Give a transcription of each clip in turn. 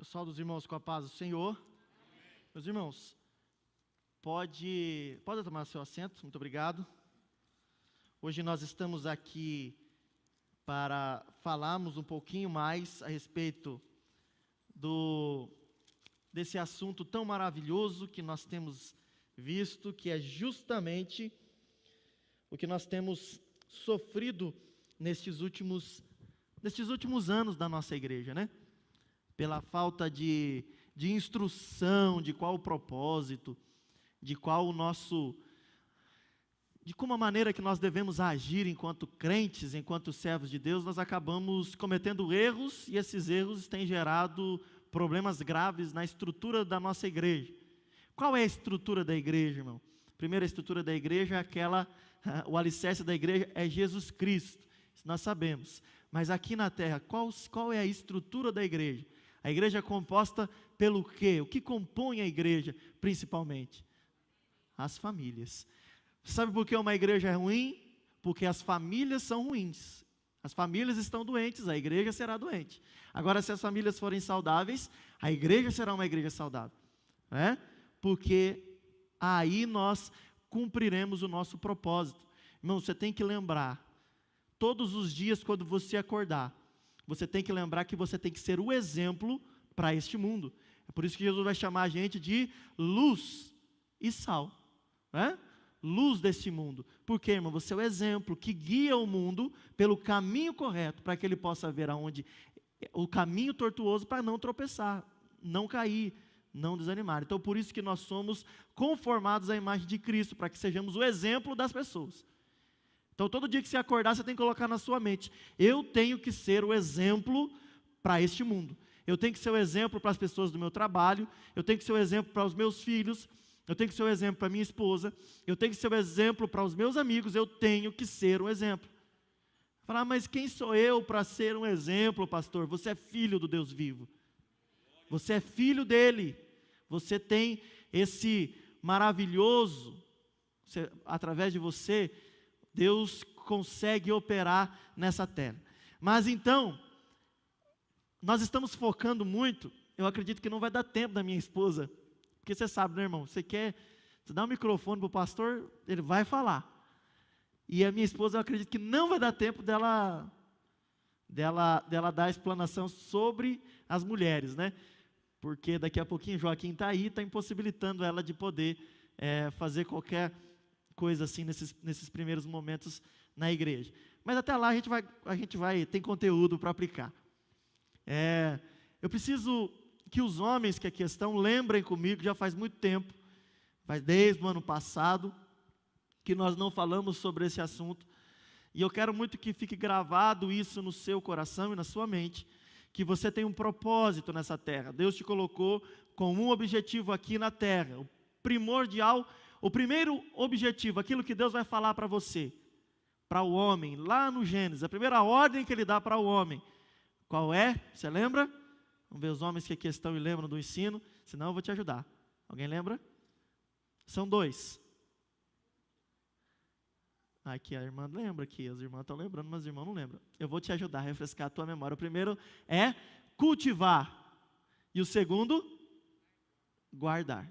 Eu saúdo os irmãos com a paz do Senhor. Meus irmãos, pode tomar seu assento, muito obrigado. Hoje nós estamos aqui para falarmos um pouquinho mais a respeito desse assunto tão maravilhoso que nós temos visto, que é justamente o que nós temos sofrido nestes últimos anos da nossa igreja, né? Pela falta de instrução, de qual o propósito, de como a maneira que nós devemos agir enquanto crentes, enquanto servos de Deus, nós acabamos cometendo erros, e esses erros têm gerado problemas graves na estrutura da nossa igreja. Qual é a estrutura da igreja, irmão? A primeira estrutura da igreja é o alicerce da igreja é Jesus Cristo, isso nós sabemos. Mas aqui na terra, qual é a estrutura da igreja? A igreja é composta pelo quê? O que compõe a igreja, principalmente? As famílias. Sabe por que uma igreja é ruim? Porque as famílias são ruins. As famílias estão doentes, a igreja será doente. Agora, se as famílias forem saudáveis, a igreja será uma igreja saudável. Né? Porque aí nós cumpriremos o nosso propósito. Irmão, você tem que lembrar, todos os dias quando você acordar, você tem que lembrar que você tem que ser o exemplo para este mundo. É por isso que Jesus vai chamar a gente de luz e sal, né? Luz deste mundo. Porque, irmão, você é o exemplo que guia o mundo pelo caminho correto, para que ele possa ver o caminho tortuoso, para não tropeçar, não cair, não desanimar. Então, por isso que nós somos conformados à imagem de Cristo, para que sejamos o exemplo das pessoas. Então, todo dia que você acordar, você tem que colocar na sua mente: eu tenho que ser o exemplo para este mundo. Eu tenho que ser o exemplo para as pessoas do meu trabalho, eu tenho que ser o exemplo para os meus filhos, eu tenho que ser o exemplo para minha esposa, eu tenho que ser o exemplo para os meus amigos, eu tenho que ser um exemplo. Falar, mas quem sou eu para ser um exemplo, pastor? Você é filho do Deus vivo. Você é filho dele. Você tem esse maravilhoso, através de você, Deus consegue operar nessa terra. Mas então, nós estamos focando muito, eu acredito que não vai dar tempo da minha esposa, porque você sabe, né, irmão, você dá um microfone para o pastor, ele vai falar. E a minha esposa, eu acredito que não vai dar tempo dela dar a explanação sobre as mulheres, né? Porque daqui a pouquinho Joaquim está aí, está impossibilitando ela de poder fazer qualquer coisa assim nesses primeiros momentos na igreja. Mas até lá a gente vai tem conteúdo para aplicar. Eu preciso que os homens que aqui estão lembrem comigo, já faz muito tempo, faz desde o ano passado, que nós não falamos sobre esse assunto, e eu quero muito que fique gravado isso no seu coração e na sua mente, que você tem um propósito nessa terra. Deus te colocou com um objetivo aqui na terra, o primordial. O primeiro objetivo, aquilo que Deus vai falar para você, para o homem, lá no Gênesis, a primeira ordem que Ele dá para o homem, qual é? Você lembra? Vamos ver os homens que aqui estão e lembram do ensino, senão eu vou te ajudar. Alguém lembra? São 2. Aqui a irmã lembra, aqui as irmãs estão lembrando, mas os irmãos não lembram. Eu vou te ajudar a refrescar a tua memória. O primeiro é cultivar, e o segundo, guardar.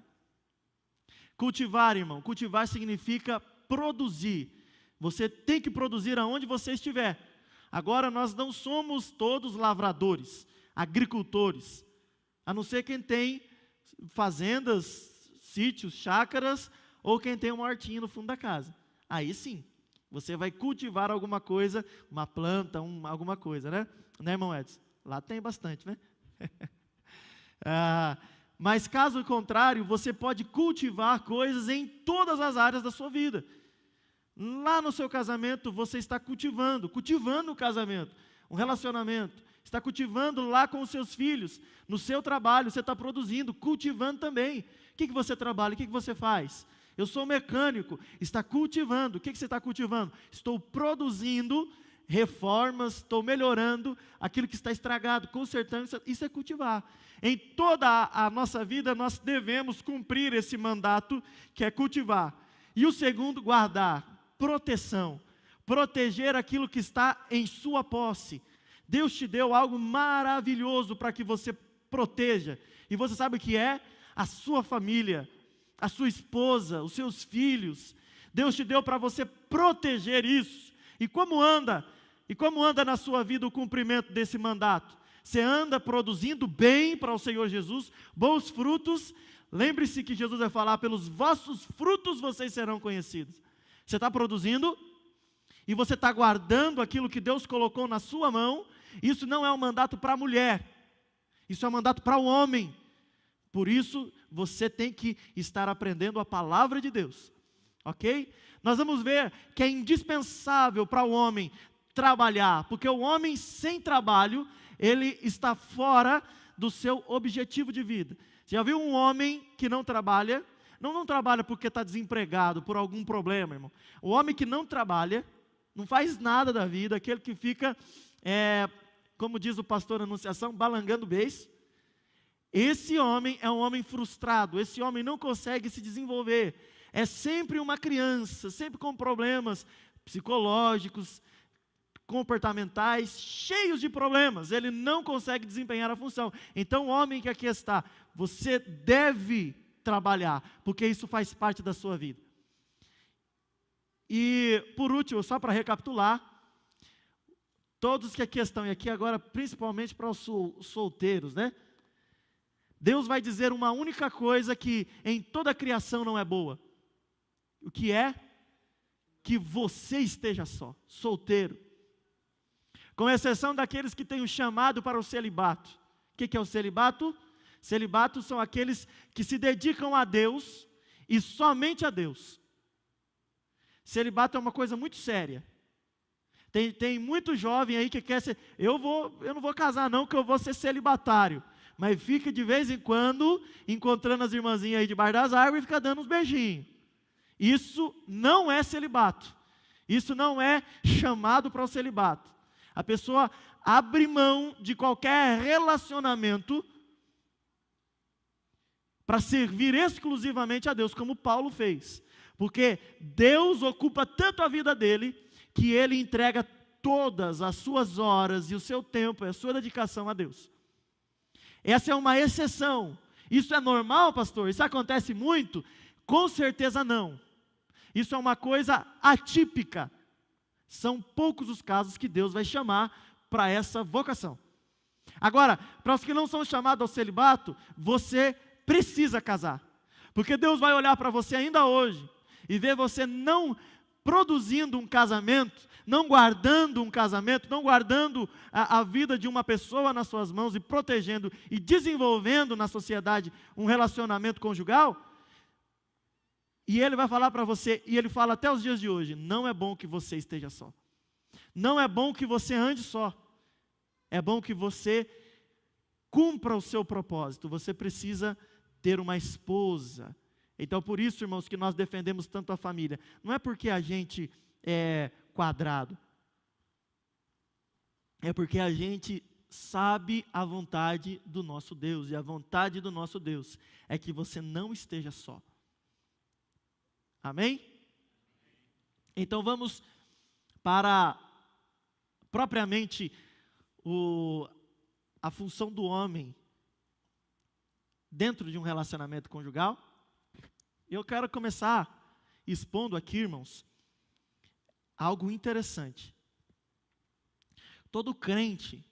Cultivar, irmão, cultivar significa produzir. Você tem que produzir aonde você estiver. Agora, nós não somos todos lavradores, agricultores, a não ser quem tem fazendas, sítios, chácaras, ou quem tem uma hortinha no fundo da casa. Aí sim, você vai cultivar alguma coisa, uma planta, alguma coisa, né? Né, irmão Edson? Lá tem bastante, né? Mas caso contrário, você pode cultivar coisas em todas as áreas da sua vida. Lá no seu casamento, você está cultivando o casamento, um relacionamento. Está cultivando lá com os seus filhos. No seu trabalho, você está produzindo, cultivando também. O que você trabalha? O que você faz? Eu sou mecânico. Está cultivando. O que você está cultivando? Estou produzindo reformas, estou melhorando aquilo que está estragado, consertando, isso é cultivar. Em toda a nossa vida, nós devemos cumprir esse mandato, que é cultivar. E o segundo, guardar, proteção, proteger aquilo que está em sua posse. Deus te deu algo maravilhoso para que você proteja. E você sabe o que é? A sua família, a sua esposa, os seus filhos. Deus te deu para você proteger isso. E como anda na sua vida o cumprimento desse mandato? Você anda produzindo bem para o Senhor Jesus, bons frutos. Lembre-se que Jesus vai falar, pelos vossos frutos vocês serão conhecidos. Você está produzindo e você está guardando aquilo que Deus colocou na sua mão. Isso não é um mandato para a mulher, isso é um mandato para o homem. Por isso, você tem que estar aprendendo a palavra de Deus, ok? Nós vamos ver que é indispensável para o homem trabalhar, porque o homem sem trabalho, ele está fora do seu objetivo de vida. Você já viu um homem que não trabalha? Não trabalha porque está desempregado, por algum problema, irmão. O homem que não trabalha, não faz nada da vida, aquele que fica, como diz o pastor na Anunciação, balangando o beiço. Esse homem é um homem frustrado, esse homem não consegue se desenvolver. É sempre uma criança, sempre com problemas psicológicos, comportamentais, cheios de problemas. Ele não consegue desempenhar a função. Então, o homem que aqui está, você deve trabalhar, porque isso faz parte da sua vida. E, por último, só para recapitular, todos que aqui estão, e aqui agora principalmente para os solteiros, né? Deus vai dizer uma única coisa que em toda a criação não é boa. O que é? Que você esteja só, solteiro. Com exceção daqueles que têm o chamado para o celibato. O que é o celibato? Celibato são aqueles que se dedicam a Deus e somente a Deus. Celibato é uma coisa muito séria. Tem muito jovem aí que quer ser, eu não vou casar não, que eu vou ser celibatário. Mas fica de vez em quando encontrando as irmãzinhas aí debaixo das árvores e fica dando uns beijinhos. Isso não é celibato. Isso não é chamado para o celibato. A pessoa abre mão de qualquer relacionamento para servir exclusivamente a Deus, como Paulo fez. Porque Deus ocupa tanto a vida dele, que ele entrega todas as suas horas e o seu tempo, a sua dedicação a Deus. Essa é uma exceção. Isso é normal, pastor? Isso acontece muito? Com certeza não. Isso é uma coisa atípica. São poucos os casos que Deus vai chamar para essa vocação. Agora, para os que não são chamados ao celibato, você precisa casar. Porque Deus vai olhar para você ainda hoje e ver você não produzindo um casamento, não guardando um casamento, não guardando a vida de uma pessoa nas suas mãos e protegendo e desenvolvendo na sociedade um relacionamento conjugal. E Ele vai falar para você, e Ele fala até os dias de hoje, não é bom que você esteja só. Não é bom que você ande só. É bom que você cumpra o seu propósito. Você precisa ter uma esposa. Então, por isso, irmãos, que nós defendemos tanto a família. Não é porque a gente é quadrado. É porque a gente sabe a vontade do nosso Deus. E a vontade do nosso Deus é que você não esteja só. Amém? Então, vamos para propriamente a função do homem dentro de um relacionamento conjugal. Eu quero começar expondo aqui, irmãos, algo interessante. Todo crente,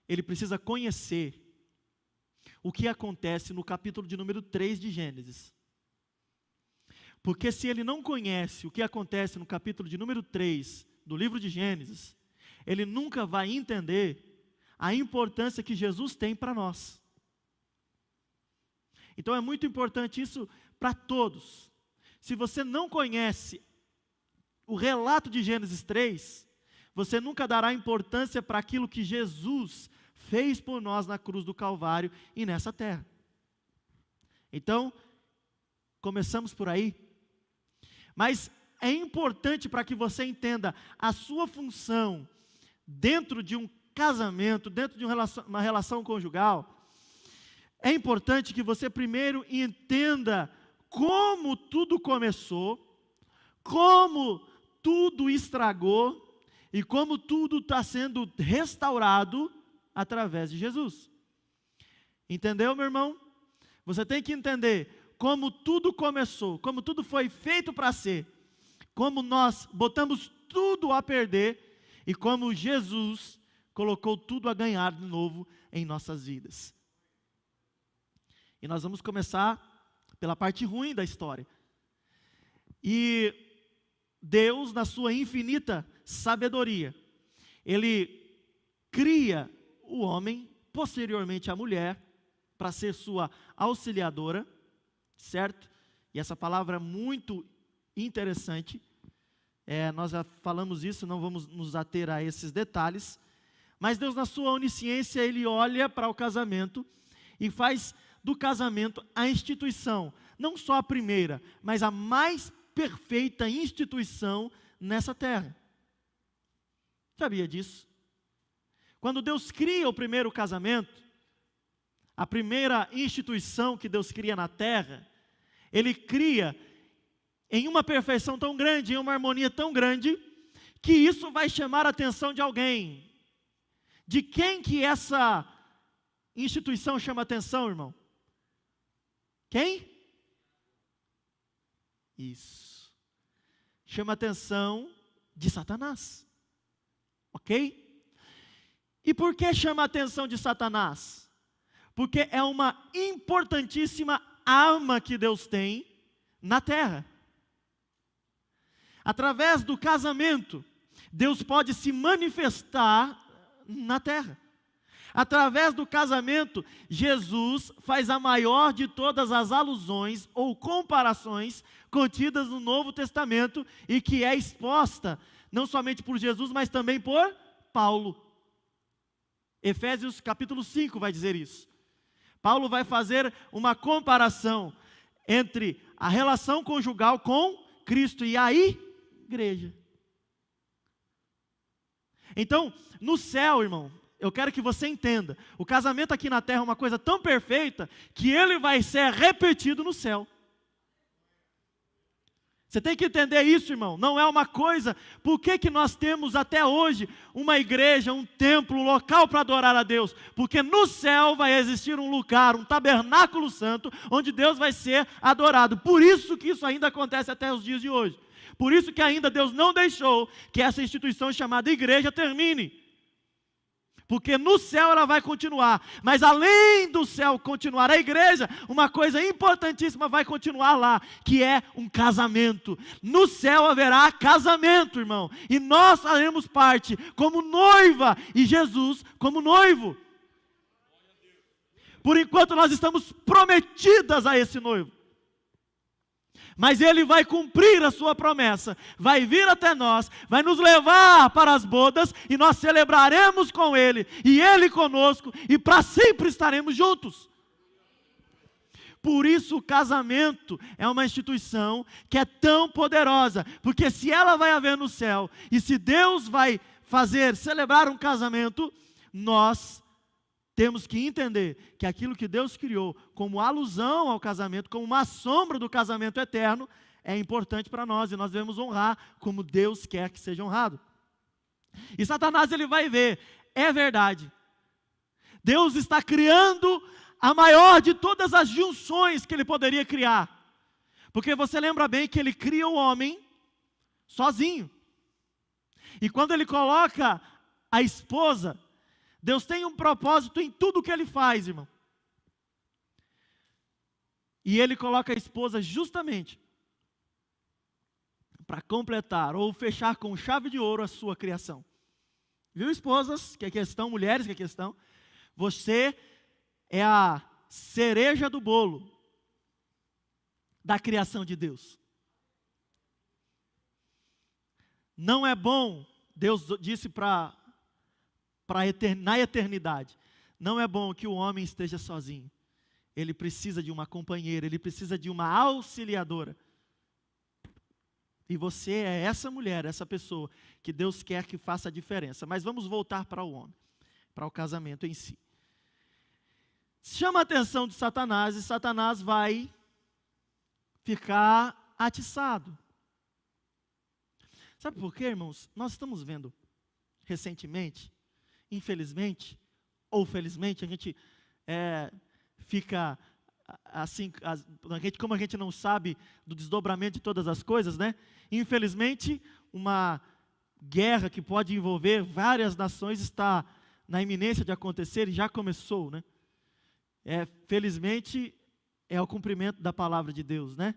ele precisa conhecer o que acontece no capítulo de número 3 de Gênesis. Porque se ele não conhece o que acontece no capítulo de número 3 do livro de Gênesis, ele nunca vai entender a importância que Jesus tem para nós. Então é muito importante isso para todos. Se você não conhece o relato de Gênesis 3, você nunca dará importância para aquilo que Jesus fez por nós na cruz do Calvário e nessa terra. Então, começamos por aí. Mas é importante para que você entenda a sua função dentro de um casamento, dentro de uma relação conjugal. É importante que você primeiro entenda como tudo começou, como tudo estragou e como tudo está sendo restaurado através de Jesus. Entendeu, meu irmão? Você tem que entender como tudo começou, como tudo foi feito para ser, como nós botamos tudo a perder e como Jesus colocou tudo a ganhar de novo em nossas vidas. E nós vamos começar pela parte ruim da história. E Deus, na sua infinita sabedoria, Ele cria o homem, posteriormente a mulher, para ser sua auxiliadora, certo? E essa palavra é muito interessante. Nós já falamos isso, não vamos nos ater a esses detalhes. Mas Deus, na sua onisciência, Ele olha para o casamento e faz do casamento a instituição, não só a primeira, mas a mais perfeita instituição nessa terra. Sabia disso? Quando Deus cria o primeiro casamento, a primeira instituição que Deus cria na terra, Ele cria em uma perfeição tão grande, em uma harmonia tão grande, que isso vai chamar a atenção de alguém. De quem que essa instituição chama a atenção, irmão? Quem? Isso. Chama a atenção de Satanás. Ok? E por que chama a atenção de Satanás? Porque é uma importantíssima arma que Deus tem na terra. Através do casamento, Deus pode se manifestar na terra. Através do casamento, Jesus faz a maior de todas as alusões ou comparações contidas no Novo Testamento e que é exposta não somente por Jesus, mas também por Paulo. Efésios capítulo 5 vai dizer isso. Paulo vai fazer uma comparação entre a relação conjugal com Cristo e a igreja. Então, no céu, irmão, eu quero que você entenda, o casamento aqui na terra é uma coisa tão perfeita, que ele vai ser repetido no céu. Você tem que entender isso, irmão, não é uma coisa, por que nós temos até hoje uma igreja, um templo, um local para adorar a Deus? Porque no céu vai existir um lugar, um tabernáculo santo, onde Deus vai ser adorado. Por isso que isso ainda acontece até os dias de hoje. Por isso que ainda Deus não deixou que essa instituição chamada igreja termine. Porque no céu ela vai continuar, mas além do céu continuar a igreja, uma coisa importantíssima vai continuar lá, que é um casamento. No céu haverá casamento, irmão, e nós faremos parte como noiva, e Jesus como noivo. Por enquanto nós estamos prometidas a esse noivo. Mas Ele vai cumprir a sua promessa, vai vir até nós, vai nos levar para as bodas, e nós celebraremos com Ele, e Ele conosco, e para sempre estaremos juntos. Por isso o casamento é uma instituição que é tão poderosa, porque se ela vai haver no céu, e se Deus vai celebrar um casamento, nós temos que entender que aquilo que Deus criou como alusão ao casamento, como uma sombra do casamento eterno, é importante para nós, e nós devemos honrar como Deus quer que seja honrado. E Satanás, ele vai ver, é verdade, Deus está criando a maior de todas as junções que Ele poderia criar, porque você lembra bem que Ele cria o homem sozinho, e quando Ele coloca a esposa, Deus tem um propósito em tudo que Ele faz, irmão. E Ele coloca a esposa justamente para completar ou fechar com chave de ouro a sua criação. Viu, esposas, que é questão, mulheres, que é questão? Você é a cereja do bolo da criação de Deus. Não é bom, Deus disse na eternidade, não é bom que o homem esteja sozinho. Ele precisa de uma companheira, ele precisa de uma auxiliadora. E você é essa mulher, essa pessoa que Deus quer que faça a diferença. Mas vamos voltar para o homem, para o casamento em si. Chama a atenção de Satanás, e Satanás vai ficar atiçado. Sabe por quê, irmãos? Nós estamos vendo recentemente, infelizmente, ou felizmente, a gente fica assim, como a gente não sabe do desdobramento de todas as coisas, né? Infelizmente, uma guerra que pode envolver várias nações está na iminência de acontecer e já começou, né? Felizmente, é o cumprimento da palavra de Deus, né?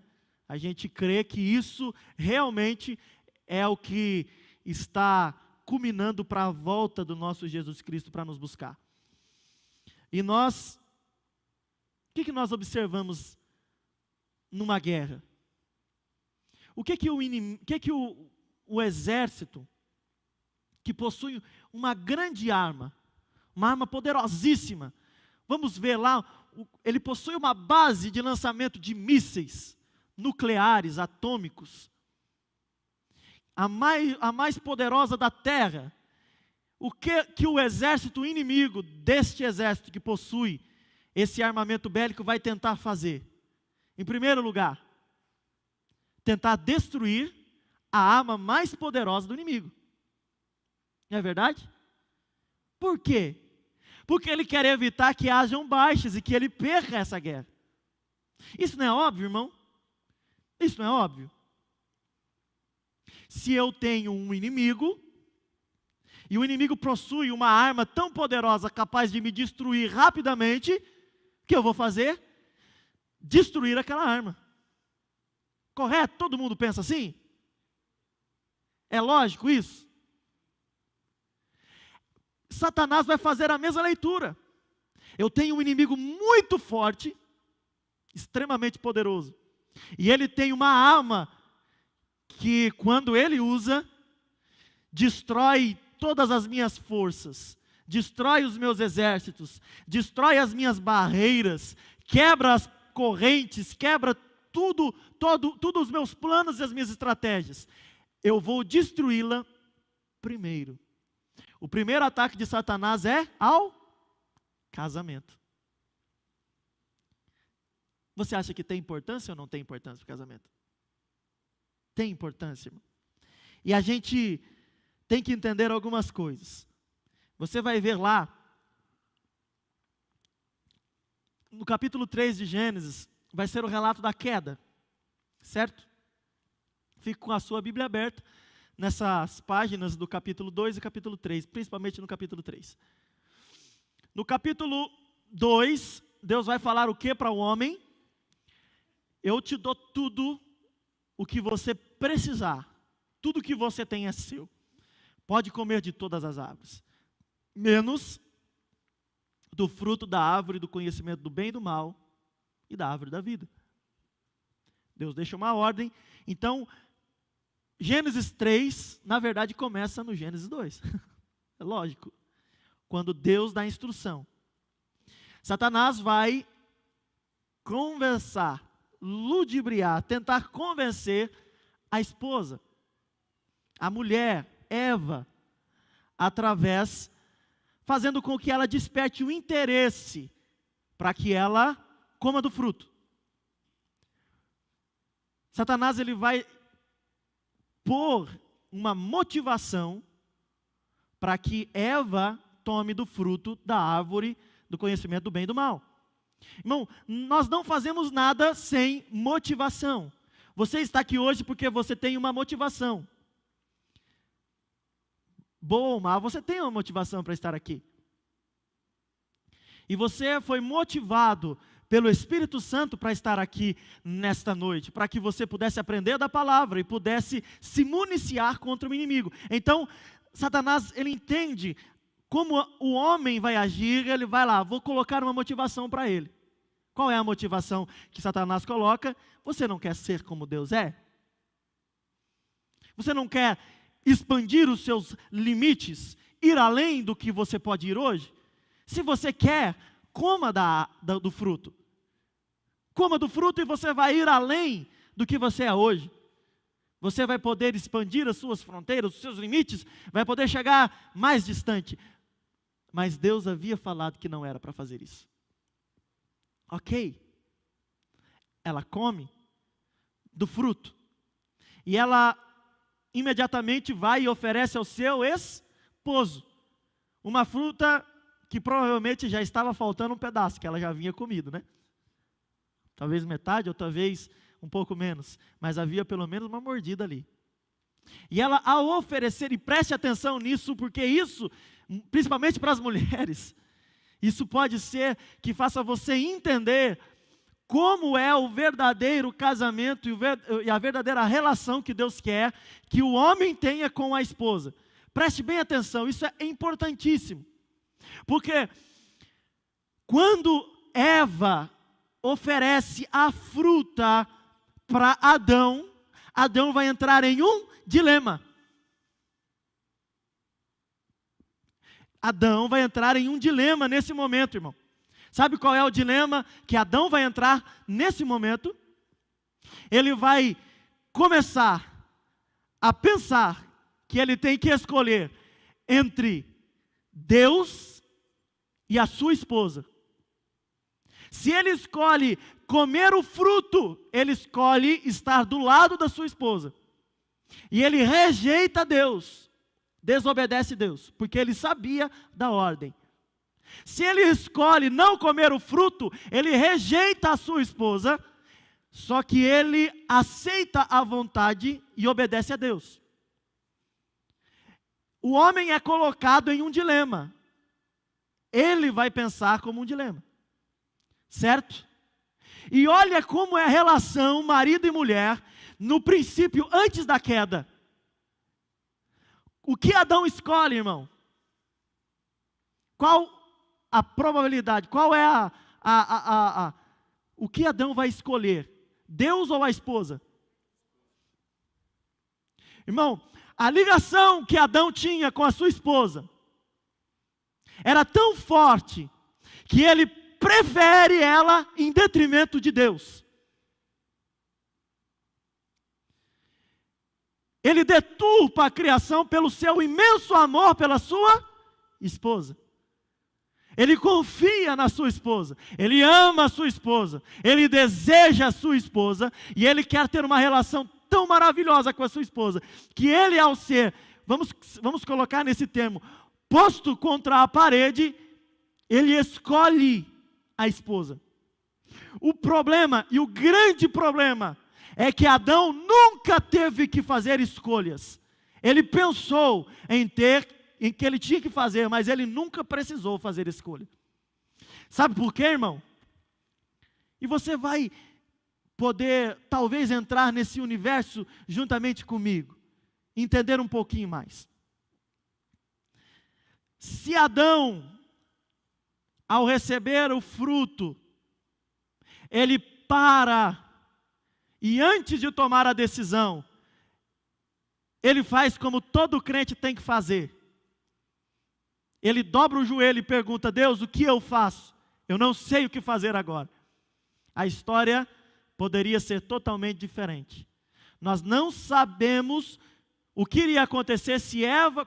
A gente crê que isso realmente é o que está culminando para a volta do nosso Jesus Cristo para nos buscar. E nós, o que nós observamos numa guerra? O que o exército, que possui uma grande arma, uma arma poderosíssima, vamos ver lá, ele possui uma base de lançamento de mísseis nucleares, atômicos, a mais poderosa da terra. O que o exército inimigo deste exército que possui esse armamento bélico vai tentar fazer? Em primeiro lugar, tentar destruir a arma mais poderosa do inimigo. Não é verdade? Por quê? Porque ele quer evitar que hajam baixas e que ele perca essa guerra. Isso não é óbvio, irmão? Isso não é óbvio? Se eu tenho um inimigo, e o inimigo possui uma arma tão poderosa capaz de me destruir rapidamente, o que eu vou fazer? Destruir aquela arma. Correto? Todo mundo pensa assim? É lógico isso? Satanás vai fazer a mesma leitura. Eu tenho um inimigo muito forte, extremamente poderoso, e ele tem uma arma que, quando ele usa, destrói todas as minhas forças, destrói os meus exércitos, destrói as minhas barreiras, quebra as correntes, quebra tudo os meus planos e as minhas estratégias. Eu vou destruí-la primeiro. O primeiro ataque de Satanás é ao casamento. Você acha que tem importância ou não tem importância para o casamento? Tem importância, irmão. E a gente tem que entender algumas coisas. Você vai ver lá, no capítulo 3 de Gênesis, vai ser o relato da queda, certo? Fique com a sua Bíblia aberta nessas páginas do capítulo 2 e capítulo 3, principalmente no capítulo 3. No capítulo 2, Deus vai falar o que para o homem? Eu te dou tudo o que você precisar, tudo que você tem é seu. Pode comer de todas as árvores, menos do fruto da árvore do conhecimento do bem e do mal e da árvore da vida. Deus deixa uma ordem. Então, Gênesis 3, na verdade, começa no Gênesis 2. É lógico. Quando Deus dá a instrução. Satanás vai conversar, ludibriar, tentar convencer a esposa, a mulher, Eva, fazendo com que ela desperte o interesse para que ela coma do fruto. Satanás, ele vai pôr uma motivação para que Eva tome do fruto da árvore do conhecimento do bem e do mal. Irmão, nós não fazemos nada sem motivação. Você está aqui hoje porque você tem uma motivação. Boa ou má, você tem uma motivação para estar aqui. E você foi motivado pelo Espírito Santo para estar aqui nesta noite, para que você pudesse aprender da palavra e pudesse se municiar contra o inimigo. Então, Satanás, ele entende como o homem vai agir, ele vai lá, vou colocar uma motivação para ele. Qual é a motivação que Satanás coloca? Você não quer ser como Deus é? Você não quer expandir os seus limites, ir além do que você pode ir hoje? Se você quer, coma do fruto. Coma do fruto e você vai ir além do que você é hoje. Você vai poder expandir as suas fronteiras, os seus limites, vai poder chegar mais distante. Mas Deus havia falado que não era para fazer isso. Ok. Ela come do fruto. E ela imediatamente vai e oferece ao seu esposo uma fruta que provavelmente já estava faltando um pedaço, que ela já havia comido, né? Talvez metade, ou talvez um pouco menos, mas havia pelo menos uma mordida ali. E ela, ao oferecer, e preste atenção nisso, porque isso, principalmente para as mulheres, isso pode ser que faça você entender como é o verdadeiro casamento e a verdadeira relação que Deus quer que o homem tenha com a esposa. Preste bem atenção, isso é importantíssimo. Porque quando Eva oferece a fruta para Adão, Adão vai entrar em um dilema. Adão vai entrar em um dilema nesse momento, irmão. Sabe qual é o dilema que Adão vai entrar nesse momento? Ele vai começar a pensar que ele tem que escolher entre Deus e a sua esposa. Se ele escolhe comer o fruto, ele escolhe estar do lado da sua esposa. E ele rejeita Deus, desobedece Deus, porque ele sabia da ordem. Se ele escolhe não comer o fruto, ele rejeita a sua esposa, só que ele aceita a vontade e obedece a Deus. O homem é colocado em um dilema. Ele vai pensar como um dilema. Certo? E olha como é a relação marido e mulher no princípio antes da queda. O que Adão escolhe, irmão? Qual a probabilidade? Qual é o que Adão vai escolher? Deus ou a esposa? Irmão, a ligação que Adão tinha com a sua esposa era tão forte que ele prefere ela em detrimento de Deus. Ele deturpa a criação pelo seu imenso amor pela sua esposa. Ele confia na sua esposa, ele ama a sua esposa, ele deseja a sua esposa, e ele quer ter uma relação tão maravilhosa com a sua esposa, que ele, ao ser, vamos colocar nesse termo, posto contra a parede, ele escolhe a esposa. O problema, e o grande problema, é que Adão nunca teve que fazer escolhas. Ele pensou em que ele tinha que fazer, mas ele nunca precisou fazer escolha. Sabe por quê, irmão? E você vai poder, talvez, entrar nesse universo juntamente comigo, entender um pouquinho mais. Se Adão, ao receber o fruto, ele para, e antes de tomar a decisão, ele faz como todo crente tem que fazer. Ele dobra o joelho e pergunta: Deus, o que eu faço? Eu não sei o que fazer agora. A história poderia ser totalmente diferente. Nós não sabemos o que iria acontecer se Eva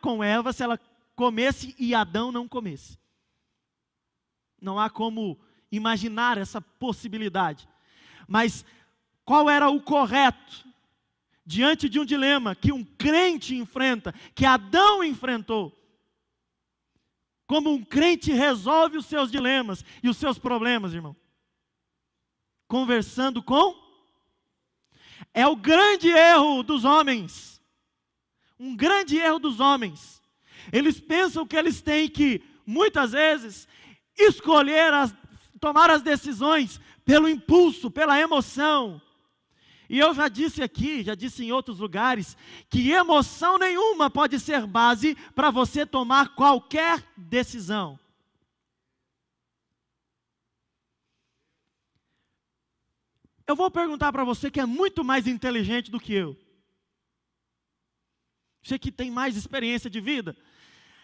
ela comesse e Adão não comesse. Não há como imaginar essa possibilidade. Mas qual era o correto diante de um dilema que um crente enfrenta, que Adão enfrentou? Como um crente resolve os seus dilemas e os seus problemas, irmão? Conversando com? É o grande erro dos homens. Um grande erro dos homens. Eles pensam que eles têm que, muitas vezes, tomar as decisões pelo impulso, pela emoção. E eu já disse aqui, já disse em outros lugares, que emoção nenhuma pode ser base para você tomar qualquer decisão. Eu vou perguntar para você que é muito mais inteligente do que eu. Você que tem mais experiência de vida.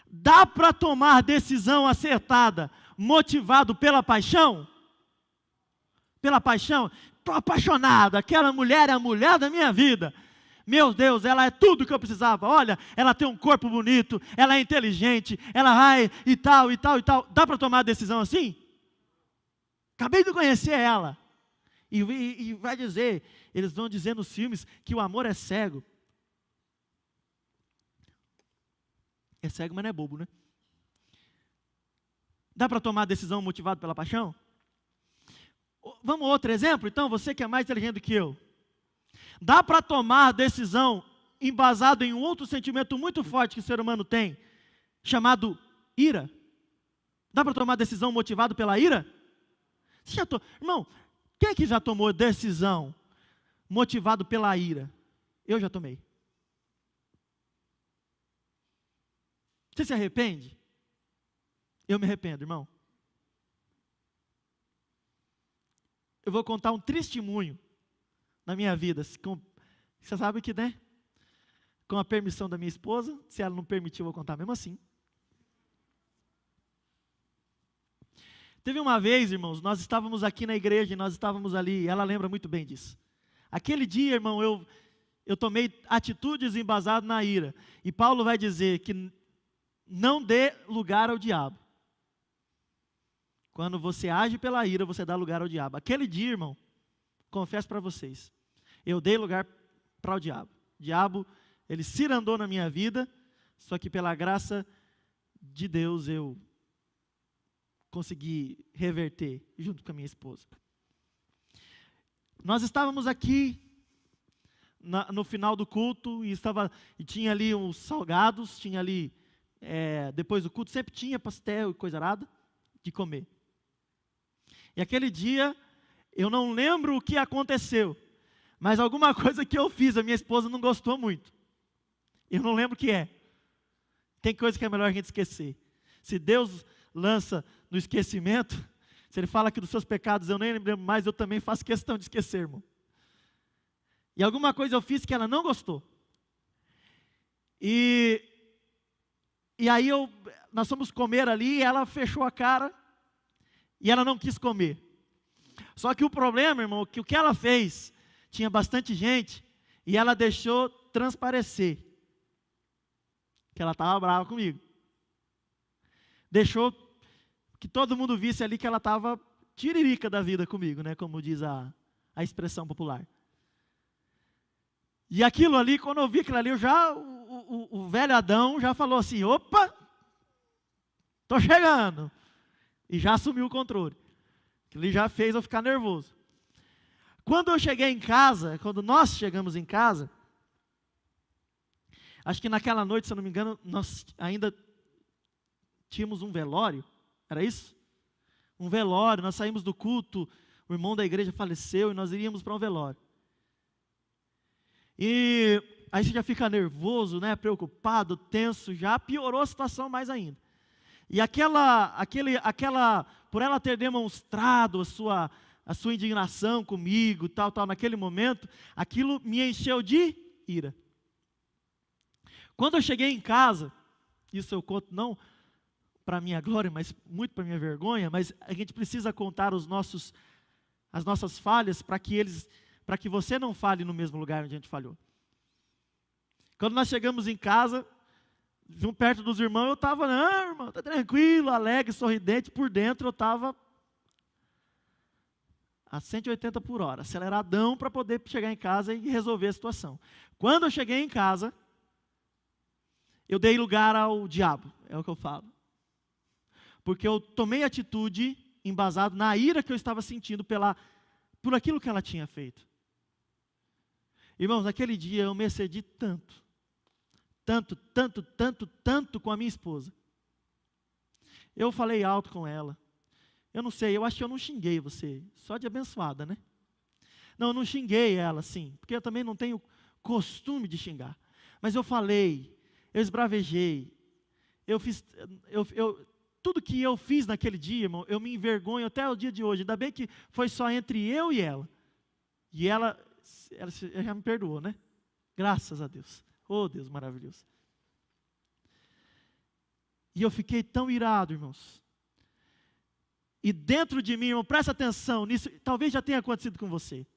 Dá para tomar decisão acertada, motivado pela paixão? Pela paixão? Estou apaixonado, aquela mulher é a mulher da minha vida. Meu Deus, ela é tudo que eu precisava. Olha, ela tem um corpo bonito, ela é inteligente, ela vai e tal, e tal, e tal. Dá para tomar a decisão assim? Acabei de conhecer ela. E vai dizer, eles vão dizer nos filmes que o amor é cego. É cego, mas não é bobo, né? Dá para tomar decisão motivado pela paixão? Vamos outro exemplo? Então, você que é mais inteligente do que eu. Dá para tomar decisão embasado em um outro sentimento muito forte que o ser humano tem, chamado ira? Dá para tomar decisão motivado pela ira? Irmão, quem é que já tomou decisão motivado pela ira? Eu já tomei. Você se arrepende? Eu me arrependo, irmão. Eu vou contar um testemunho na minha vida. Você sabe que, né? Com a permissão da minha esposa, se ela não permitir, eu vou contar mesmo assim. Teve uma vez, irmãos, nós estávamos aqui na igreja, e nós estávamos ali, ela lembra muito bem disso. Aquele dia, irmão, eu tomei atitudes embasadas na ira. E Paulo vai dizer que não dê lugar ao diabo. Quando você age pela ira, você dá lugar ao diabo. Aquele dia, irmão, confesso para vocês, eu dei lugar para o diabo. O diabo, ele cirandou na minha vida, só que pela graça de Deus eu consegui reverter junto com a minha esposa. Nós estávamos aqui no final do culto e tinha ali uns salgados, tinha ali, depois do culto, sempre tinha pastel e coisa arada de comer. E aquele dia, eu não lembro o que aconteceu, mas alguma coisa que eu fiz, a minha esposa não gostou muito. Eu não lembro o que é. Tem coisa que é melhor a gente esquecer. Se Deus lança no esquecimento, se Ele fala que dos seus pecados eu nem lembro mais, eu também faço questão de esquecer, irmão. E alguma coisa eu fiz que ela não gostou. E aí nós fomos comer ali, e ela fechou a cara, e ela não quis comer. Só que o problema, irmão, que o que ela fez, tinha bastante gente, e ela deixou transparecer que ela estava brava comigo. Deixou que todo mundo visse ali que ela estava tiririca da vida comigo, né? Como diz a expressão popular. E aquilo ali, quando eu vi aquilo ali, o velho Adão já falou assim, opa, estou chegando. E já assumiu o controle. Aquilo ali já fez eu ficar nervoso. Quando eu cheguei em casa, quando nós chegamos em casa, acho que naquela noite, se eu não me engano, nós ainda tínhamos um velório, era isso? Um velório, nós saímos do culto, o irmão da igreja faleceu e nós iríamos para um velório. E aí você já fica nervoso, né, preocupado, tenso, já piorou a situação mais ainda. E por ela ter demonstrado a sua indignação comigo, tal, naquele momento, aquilo me encheu de ira. Quando eu cheguei em casa, isso eu conto não para minha glória, mas muito para minha vergonha, mas a gente precisa contar as nossas falhas para que você não fale no mesmo lugar onde a gente falhou. Quando nós chegamos em casa, perto dos irmãos, eu estava, não, irmão, está tranquilo, alegre, sorridente, por dentro eu estava a 180 por hora, aceleradão para poder chegar em casa e resolver a situação. Quando eu cheguei em casa, eu dei lugar ao diabo, é o que eu falo. Porque eu tomei atitude embasado na ira que eu estava sentindo por aquilo que ela tinha feito. Irmãos, naquele dia eu me excedi tanto com a minha esposa. Eu falei alto com ela. Eu não sei, eu acho que eu não xinguei você, só de abençoada, né? Não, eu não xinguei ela, assim, porque eu também não tenho costume de xingar. Mas eu falei, eu esbravejei, tudo que eu fiz naquele dia, irmão, eu me envergonho até o dia de hoje. Ainda bem que foi só entre eu e ela. E ela já me perdoou, né? Graças a Deus. Oh, Deus maravilhoso. E eu fiquei tão irado, irmãos. E dentro de mim, irmão, presta atenção nisso, talvez já tenha acontecido com você.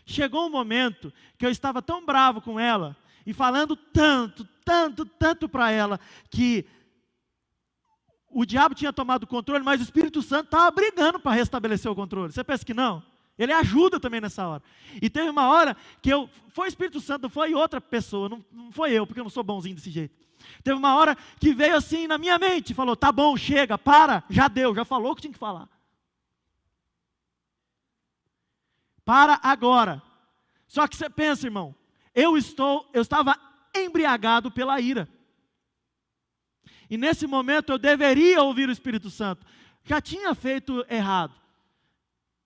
Chegou um momento que eu estava tão bravo com ela, e falando tanto para ela, que o diabo tinha tomado o controle, mas o Espírito Santo estava brigando para restabelecer o controle. Você pensa que não? Ele ajuda também nessa hora. E teve uma hora que foi o Espírito Santo, não foi outra pessoa, não foi eu, porque eu não sou bonzinho desse jeito. Teve uma hora que veio assim na minha mente, falou, tá bom, chega, para, já deu, já falou o que tinha que falar. Para agora. Só que você pensa, irmão, eu estava embriagado pela ira. E nesse momento eu deveria ouvir o Espírito Santo. Já tinha feito errado.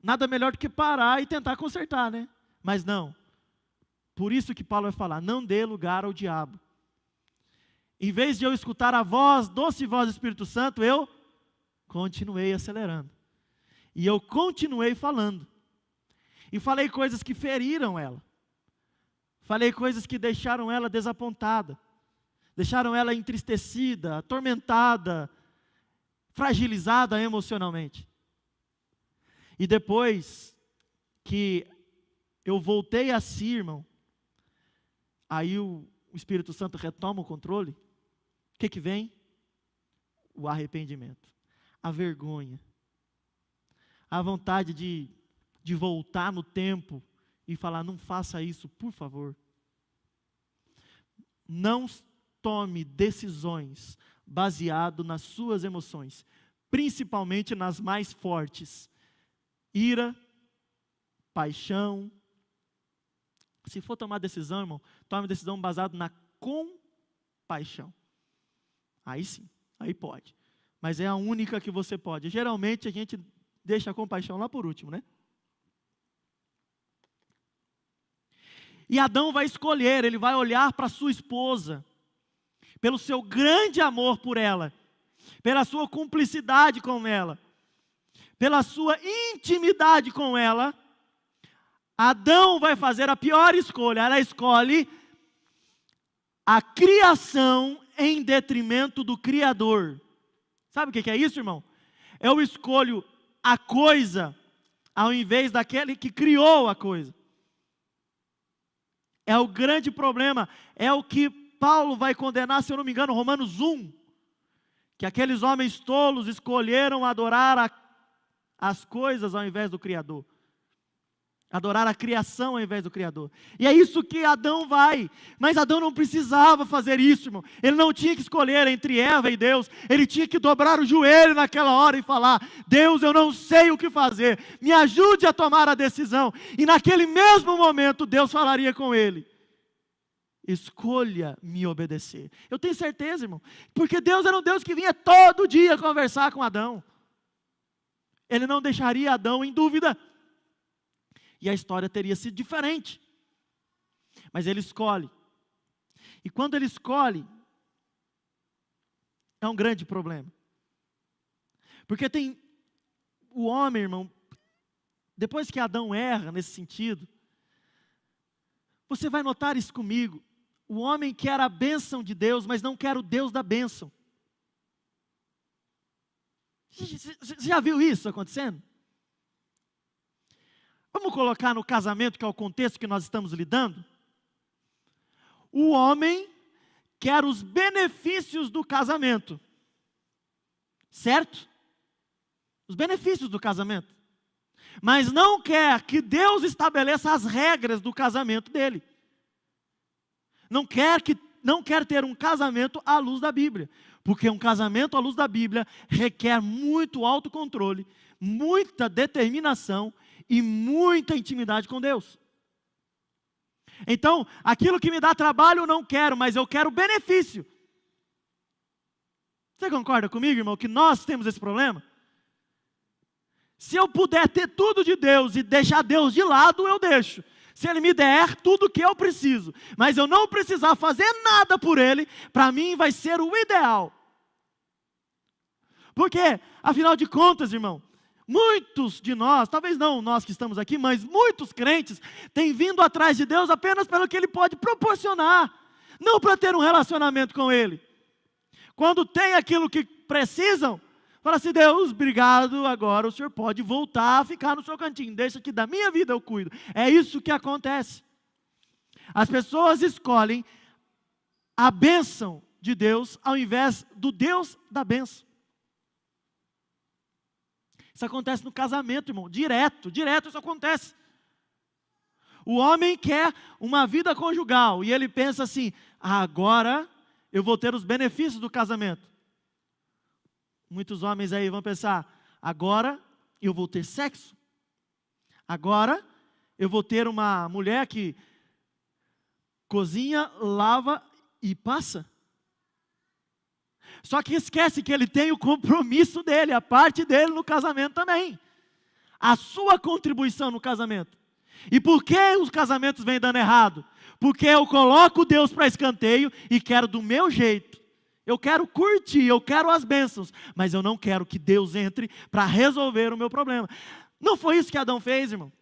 Nada melhor do que parar e tentar consertar, né? Mas não. Por isso que Paulo vai falar, não dê lugar ao diabo. Em vez de eu escutar a voz, doce voz do Espírito Santo, eu continuei acelerando. E eu continuei falando. E falei coisas que feriram ela. Falei coisas que deixaram ela desapontada. Deixaram ela entristecida, atormentada, fragilizada emocionalmente. E depois que eu voltei a si, irmão, aí o Espírito Santo retoma o controle. O que vem? O arrependimento, a vergonha, a vontade de voltar no tempo e falar, não faça isso, por favor. Não tome decisões baseado nas suas emoções, principalmente nas mais fortes. Ira, paixão. Se for tomar decisão, irmão, tome decisão baseada na compaixão. Aí sim, aí pode. Mas é a única que você pode. Geralmente a gente deixa a compaixão lá por último, né? E Adão vai escolher, ele vai olhar para sua esposa, pelo seu grande amor por ela, pela sua cumplicidade com ela, pela sua intimidade com ela. Adão vai fazer a pior escolha, ela escolhe a criação em detrimento do Criador. Sabe o que é isso, irmão? Eu escolho a coisa ao invés daquele que criou a coisa. É o grande problema, é o que Paulo vai condenar, se eu não me engano, Romanos 1, que aqueles homens tolos escolheram adorar as coisas ao invés do Criador. Adorar a criação ao invés do Criador. E é isso que Adão vai. Mas Adão não precisava fazer isso, irmão. Ele não tinha que escolher entre Eva e Deus. Ele tinha que dobrar o joelho naquela hora e falar, Deus, eu não sei o que fazer. Me ajude a tomar a decisão. E naquele mesmo momento, Deus falaria com ele. Escolha me obedecer. Eu tenho certeza, irmão. Porque Deus era um Deus que vinha todo dia conversar com Adão. Ele não deixaria Adão em dúvida. E a história teria sido diferente. Mas ele escolhe. E quando ele escolhe, é um grande problema. Porque tem o homem, irmão, depois que Adão erra nesse sentido, você vai notar isso comigo. O homem quer a bênção de Deus, mas não quer o Deus da bênção. Você já viu isso acontecendo? Vamos colocar no casamento, que é o contexto que nós estamos lidando. O homem quer os benefícios do casamento. Certo? Os benefícios do casamento. Mas não quer que Deus estabeleça as regras do casamento dele. Não quer ter um casamento à luz da Bíblia. Porque um casamento à luz da Bíblia requer muito autocontrole, muita determinação e muita intimidade com Deus. Então, aquilo que me dá trabalho eu não quero, mas eu quero benefício. Você concorda comigo, irmão, que nós temos esse problema? Se eu puder ter tudo de Deus e deixar Deus de lado, eu deixo. Se Ele me der tudo o que eu preciso, mas eu não precisar fazer nada por Ele, para mim vai ser o ideal. Porque, afinal de contas, irmão, muitos de nós, talvez não nós que estamos aqui, mas muitos crentes têm vindo atrás de Deus apenas pelo que Ele pode proporcionar, não para ter um relacionamento com Ele. Quando tem aquilo que precisam, fala assim, Deus, obrigado, agora o Senhor pode voltar a ficar no seu cantinho, deixa que da minha vida eu cuido. É isso que acontece. As pessoas escolhem a bênção de Deus ao invés do Deus da bênção. Isso acontece no casamento, irmão, direto isso acontece. O homem quer uma vida conjugal e ele pensa assim, agora eu vou ter os benefícios do casamento. Muitos homens aí vão pensar, agora eu vou ter sexo. Agora eu vou ter uma mulher que cozinha, lava e passa. Só que esquece que ele tem o compromisso dele, a parte dele no casamento também. A sua contribuição no casamento. E por que os casamentos vêm dando errado? Porque eu coloco Deus para escanteio e quero do meu jeito. Eu quero curtir, eu quero as bênçãos, mas eu não quero que Deus entre para resolver o meu problema. Não foi isso que Adão fez, irmão?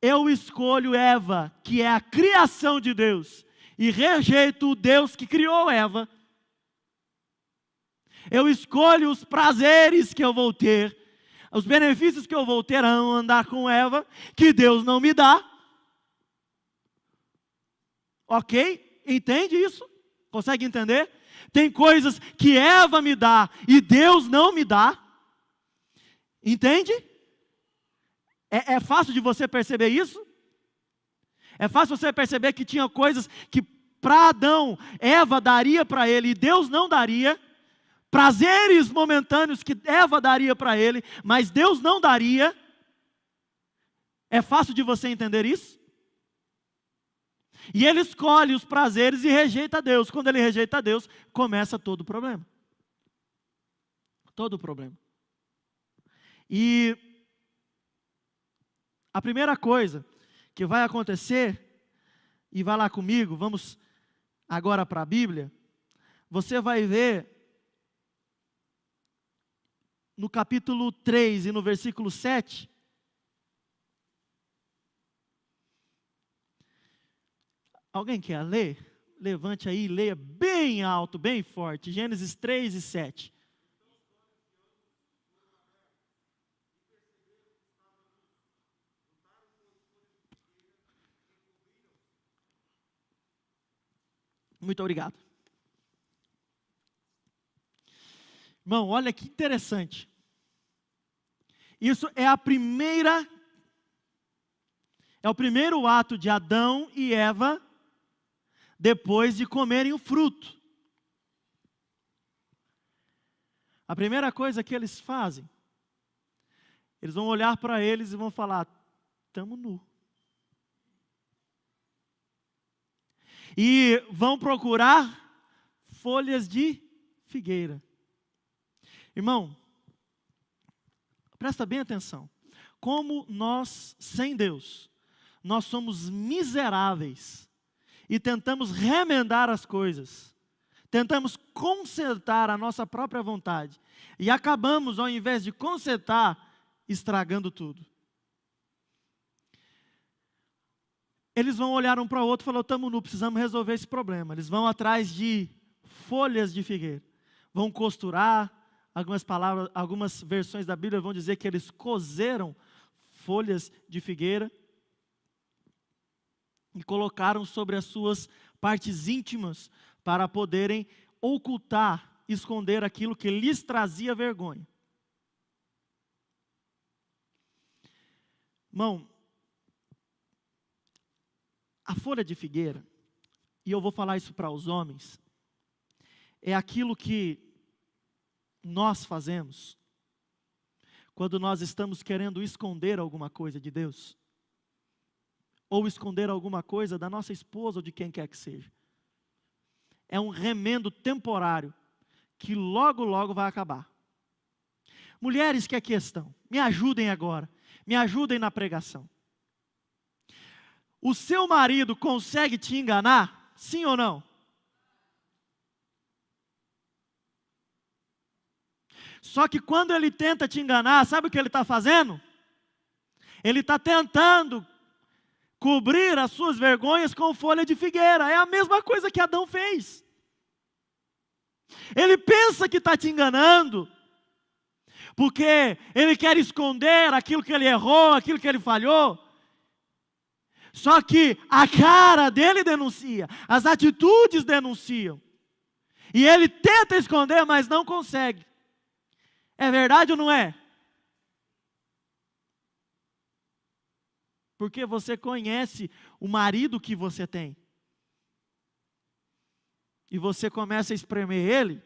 Eu escolho Eva, que é a criação de Deus, e rejeito o Deus que criou Eva. Eu escolho os prazeres que eu vou ter, os benefícios que eu vou ter ao andar com Eva, que Deus não me dá. Ok? Entende isso? Consegue entender? Tem coisas que Eva me dá e Deus não me dá. Entende? É fácil de você perceber isso? É fácil você perceber que tinha coisas que para Adão, Eva daria para ele e Deus não daria. Prazeres momentâneos que Eva daria para ele, mas Deus não daria. É fácil de você entender isso? E ele escolhe os prazeres e rejeita Deus. Quando ele rejeita Deus, começa todo o problema. Todo o problema. E a primeira coisa que vai acontecer, e vai lá comigo, vamos agora para a Bíblia, você vai ver no capítulo 3 e no versículo 7, alguém quer ler? Levante aí e leia bem alto, bem forte, Gênesis 3 e 7. Muito obrigado. Irmão, olha que interessante. Isso é o primeiro ato de Adão e Eva depois de comerem o fruto. A primeira coisa que eles fazem, eles vão olhar para eles e vão falar, estamos nu. E vão procurar folhas de figueira. Irmão, presta bem atenção. Como nós, sem Deus, nós somos miseráveis e tentamos remendar as coisas. Tentamos consertar a nossa própria vontade. E acabamos, ao invés de consertar, estragando tudo. Eles vão olhar um para o outro e falar, estamos nu, precisamos resolver esse problema. Eles vão atrás de folhas de figueira. Vão costurar, algumas versões da Bíblia vão dizer que eles cozeram folhas de figueira e colocaram sobre as suas partes íntimas para poderem ocultar, esconder aquilo que lhes trazia vergonha. Irmão, a folha de figueira, e eu vou falar isso para os homens, é aquilo que nós fazemos quando nós estamos querendo esconder alguma coisa de Deus, ou esconder alguma coisa da nossa esposa ou de quem quer que seja. É um remendo temporário que logo, logo vai acabar. Mulheres que aqui estão, me ajudem agora, me ajudem na pregação. O seu marido consegue te enganar? Sim ou não? Só que quando ele tenta te enganar, sabe o que ele está fazendo? Ele está tentando cobrir as suas vergonhas com folha de figueira. É a mesma coisa que Adão fez. Ele pensa que está te enganando, porque ele quer esconder aquilo que ele errou, aquilo que ele falhou. Só que a cara dele denuncia, as atitudes denunciam. E ele tenta esconder, mas não consegue. É verdade ou não é? Porque você conhece o marido que você tem. e você começa a espremer ele,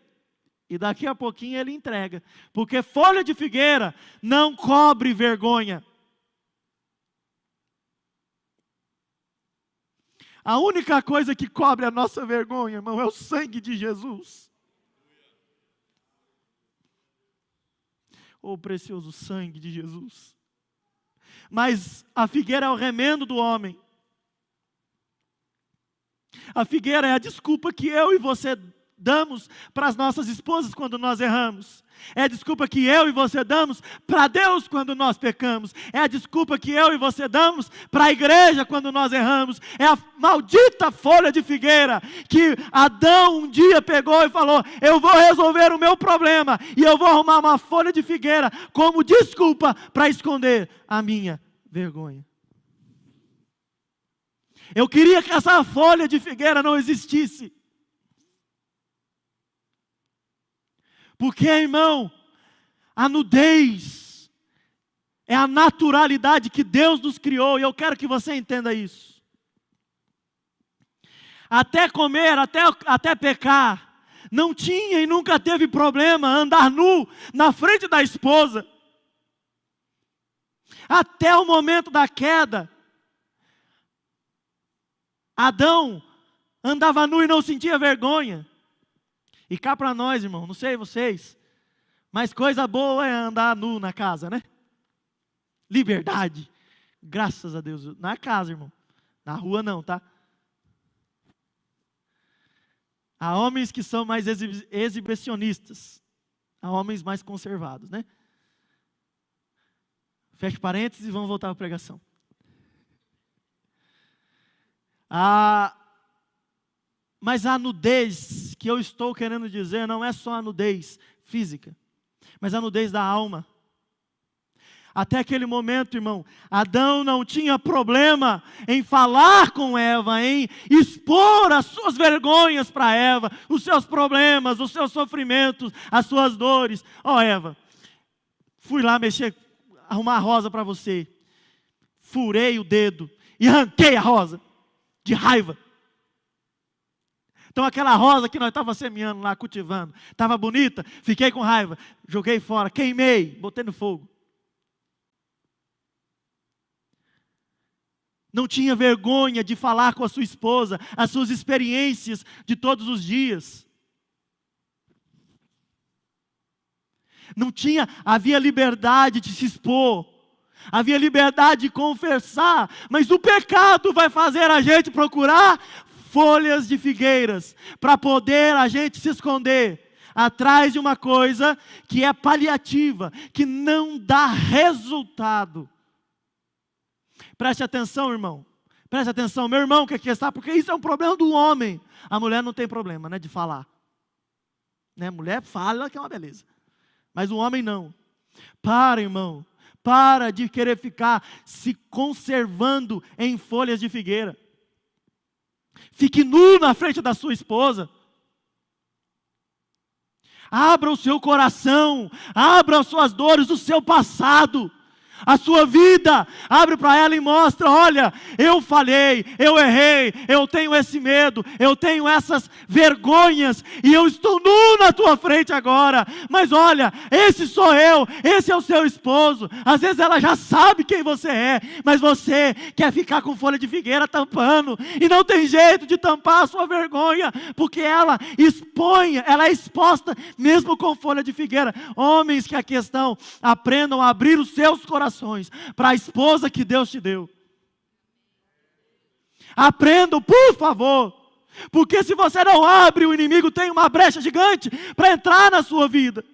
e daqui a pouquinho ele entrega. Porque folha de figueira não cobre vergonha. A única coisa que cobre a nossa vergonha, irmão, é o sangue de Jesus. O precioso sangue de Jesus. Mas a figueira é o remendo do homem. A figueira é a desculpa que eu e você damos para as nossas esposas quando nós erramos. É a desculpa que eu e você damos para Deus quando nós pecamos. É a desculpa que eu e você damos para a igreja quando nós erramos. É a maldita folha de figueira que Adão um dia pegou e falou: eu vou resolver o meu problema e eu vou arrumar uma folha de figueira como desculpa para esconder a minha vergonha. Eu queria que essa folha de figueira não existisse. Porque, irmão, a nudez é a naturalidade que Deus nos criou, e eu quero que você entenda isso. Até comer, até pecar, não tinha e nunca teve problema andar nu na frente da esposa. Até o momento da queda, Adão andava nu e não sentia vergonha. E cá para nós, irmão, não sei vocês, mas coisa boa é andar nu na casa, né? Liberdade, graças a Deus, na casa, irmão, na rua não, tá? Há homens que são mais exibicionistas, há homens mais conservados, né? Feche parênteses e vamos voltar à pregação. Mas a nudez que eu estou querendo dizer não é só a nudez física, mas a nudez da alma. Até aquele momento, irmão, Adão não tinha problema em falar com Eva, em expor as suas vergonhas para Eva, os seus problemas, os seus sofrimentos, as suas dores. Eva, fui lá arrumar a rosa para você, furei o dedo e arranquei a rosa, de raiva. Então aquela rosa que nós estávamos semeando lá, cultivando, estava bonita, fiquei com raiva, joguei fora, queimei, botei no fogo. Não tinha vergonha de falar com a sua esposa, as suas experiências de todos os dias. Havia liberdade de se expor, havia liberdade de confessar, mas o pecado vai fazer a gente procurar folhas de figueiras, para poder a gente se esconder atrás de uma coisa que é paliativa, que não dá resultado. Preste atenção, irmão. Preste atenção, meu irmão que aqui está, porque isso é um problema do homem. A mulher não tem problema, né, de falar. Né? A mulher fala que é uma beleza. Mas o homem não. Para, irmão. Para de querer ficar se conservando em folhas de figueira. Fique nu na frente da sua esposa. Abra o seu coração. Abra as suas dores, o seu passado, a sua vida. Abre para ela e mostra: olha, eu falhei, eu errei, eu tenho esse medo, eu tenho essas vergonhas, e eu estou nu na tua frente agora, mas olha, esse sou eu, esse é o seu esposo. Às vezes ela já sabe quem você é, mas você quer ficar com folha de figueira tampando, e não tem jeito de tampar a sua vergonha, porque ela é exposta mesmo com folha de figueira. Homens que aqui estão, aprendam a abrir os seus corações para a esposa que Deus te deu. Aprendam, por favor, porque se você não abre, o inimigo tem uma brecha gigante para entrar na sua vida.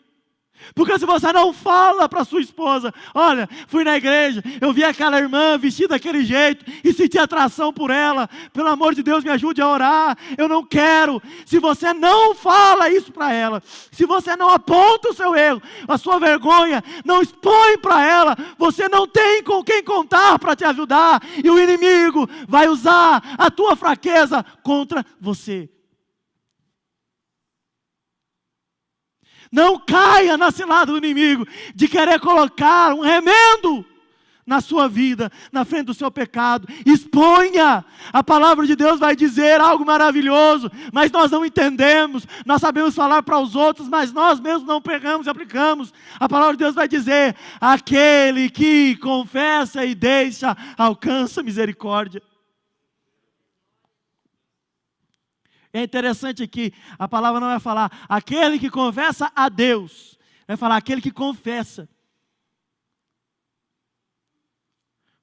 Porque se você não fala para sua esposa: olha, fui na igreja, eu vi aquela irmã vestida daquele jeito e senti atração por ela, pelo amor de Deus me ajude a orar, eu não quero. Se você não fala isso para ela, se você não aponta o seu erro, a sua vergonha, não expõe para ela, você não tem com quem contar para te ajudar, e o inimigo vai usar a tua fraqueza contra você. Não caia na cilada do inimigo de querer colocar um remendo na sua vida, na frente do seu pecado. Exponha. A palavra de Deus vai dizer algo maravilhoso, mas nós não entendemos. Nós sabemos falar para os outros, mas nós mesmos não pegamos e aplicamos. A palavra de Deus vai dizer: aquele que confessa e deixa, alcança misericórdia. É interessante que a palavra não vai falar aquele que confessa a Deus, vai falar aquele que confessa.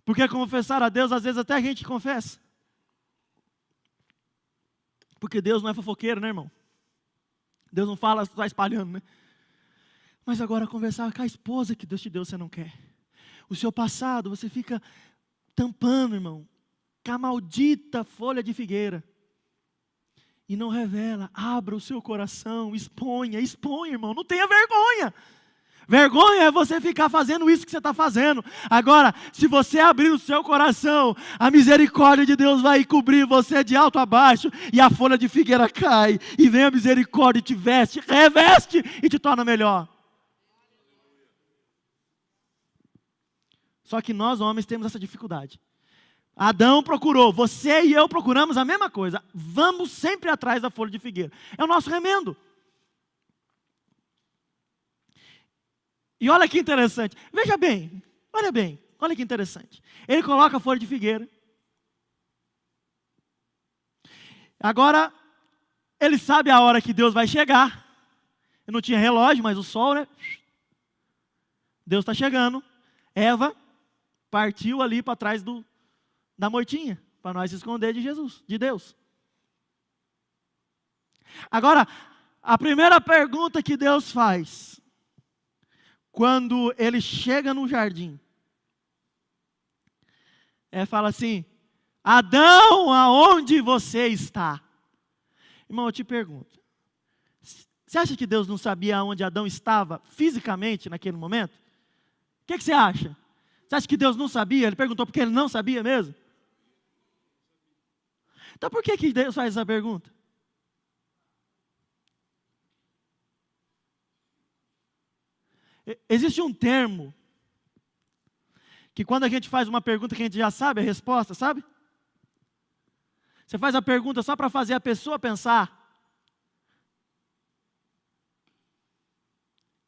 Porque confessar a Deus, às vezes até a gente confessa. Porque Deus não é fofoqueiro, né, irmão? Deus não fala, está espalhando, né? Mas agora conversar com a esposa que Deus te deu, você não quer. O seu passado, você fica tampando, irmão, com a maldita folha de figueira. E não revela, abra o seu coração, exponha, irmão, não tenha vergonha. Vergonha é você ficar fazendo isso que você está fazendo. Agora, se você abrir o seu coração, a misericórdia de Deus vai cobrir você de alto a baixo, e a folha de figueira cai, e vem a misericórdia e te veste, reveste e te torna melhor. Só que nós homens temos essa dificuldade. Adão procurou, você e eu procuramos a mesma coisa. Vamos sempre atrás da folha de figueira. É o nosso remendo. E olha que interessante. Veja bem, olha que interessante. Ele coloca a folha de figueira. Agora, ele sabe a hora que Deus vai chegar. Eu não tinha relógio, mas o sol, né? Deus está chegando. Eva partiu ali para trás da moitinha, para nós se esconder de Jesus, de Deus. Agora, a primeira pergunta que Deus faz, quando ele chega no jardim, fala assim: Adão, aonde você está? Irmão, eu te pergunto, você acha que Deus não sabia aonde Adão estava fisicamente naquele momento? O que você acha? Você acha que Deus não sabia? Ele perguntou porque ele não sabia mesmo? Então por que Deus faz essa pergunta? Existe um termo, que quando a gente faz uma pergunta que a gente já sabe a resposta, sabe? Você faz a pergunta só para fazer a pessoa pensar.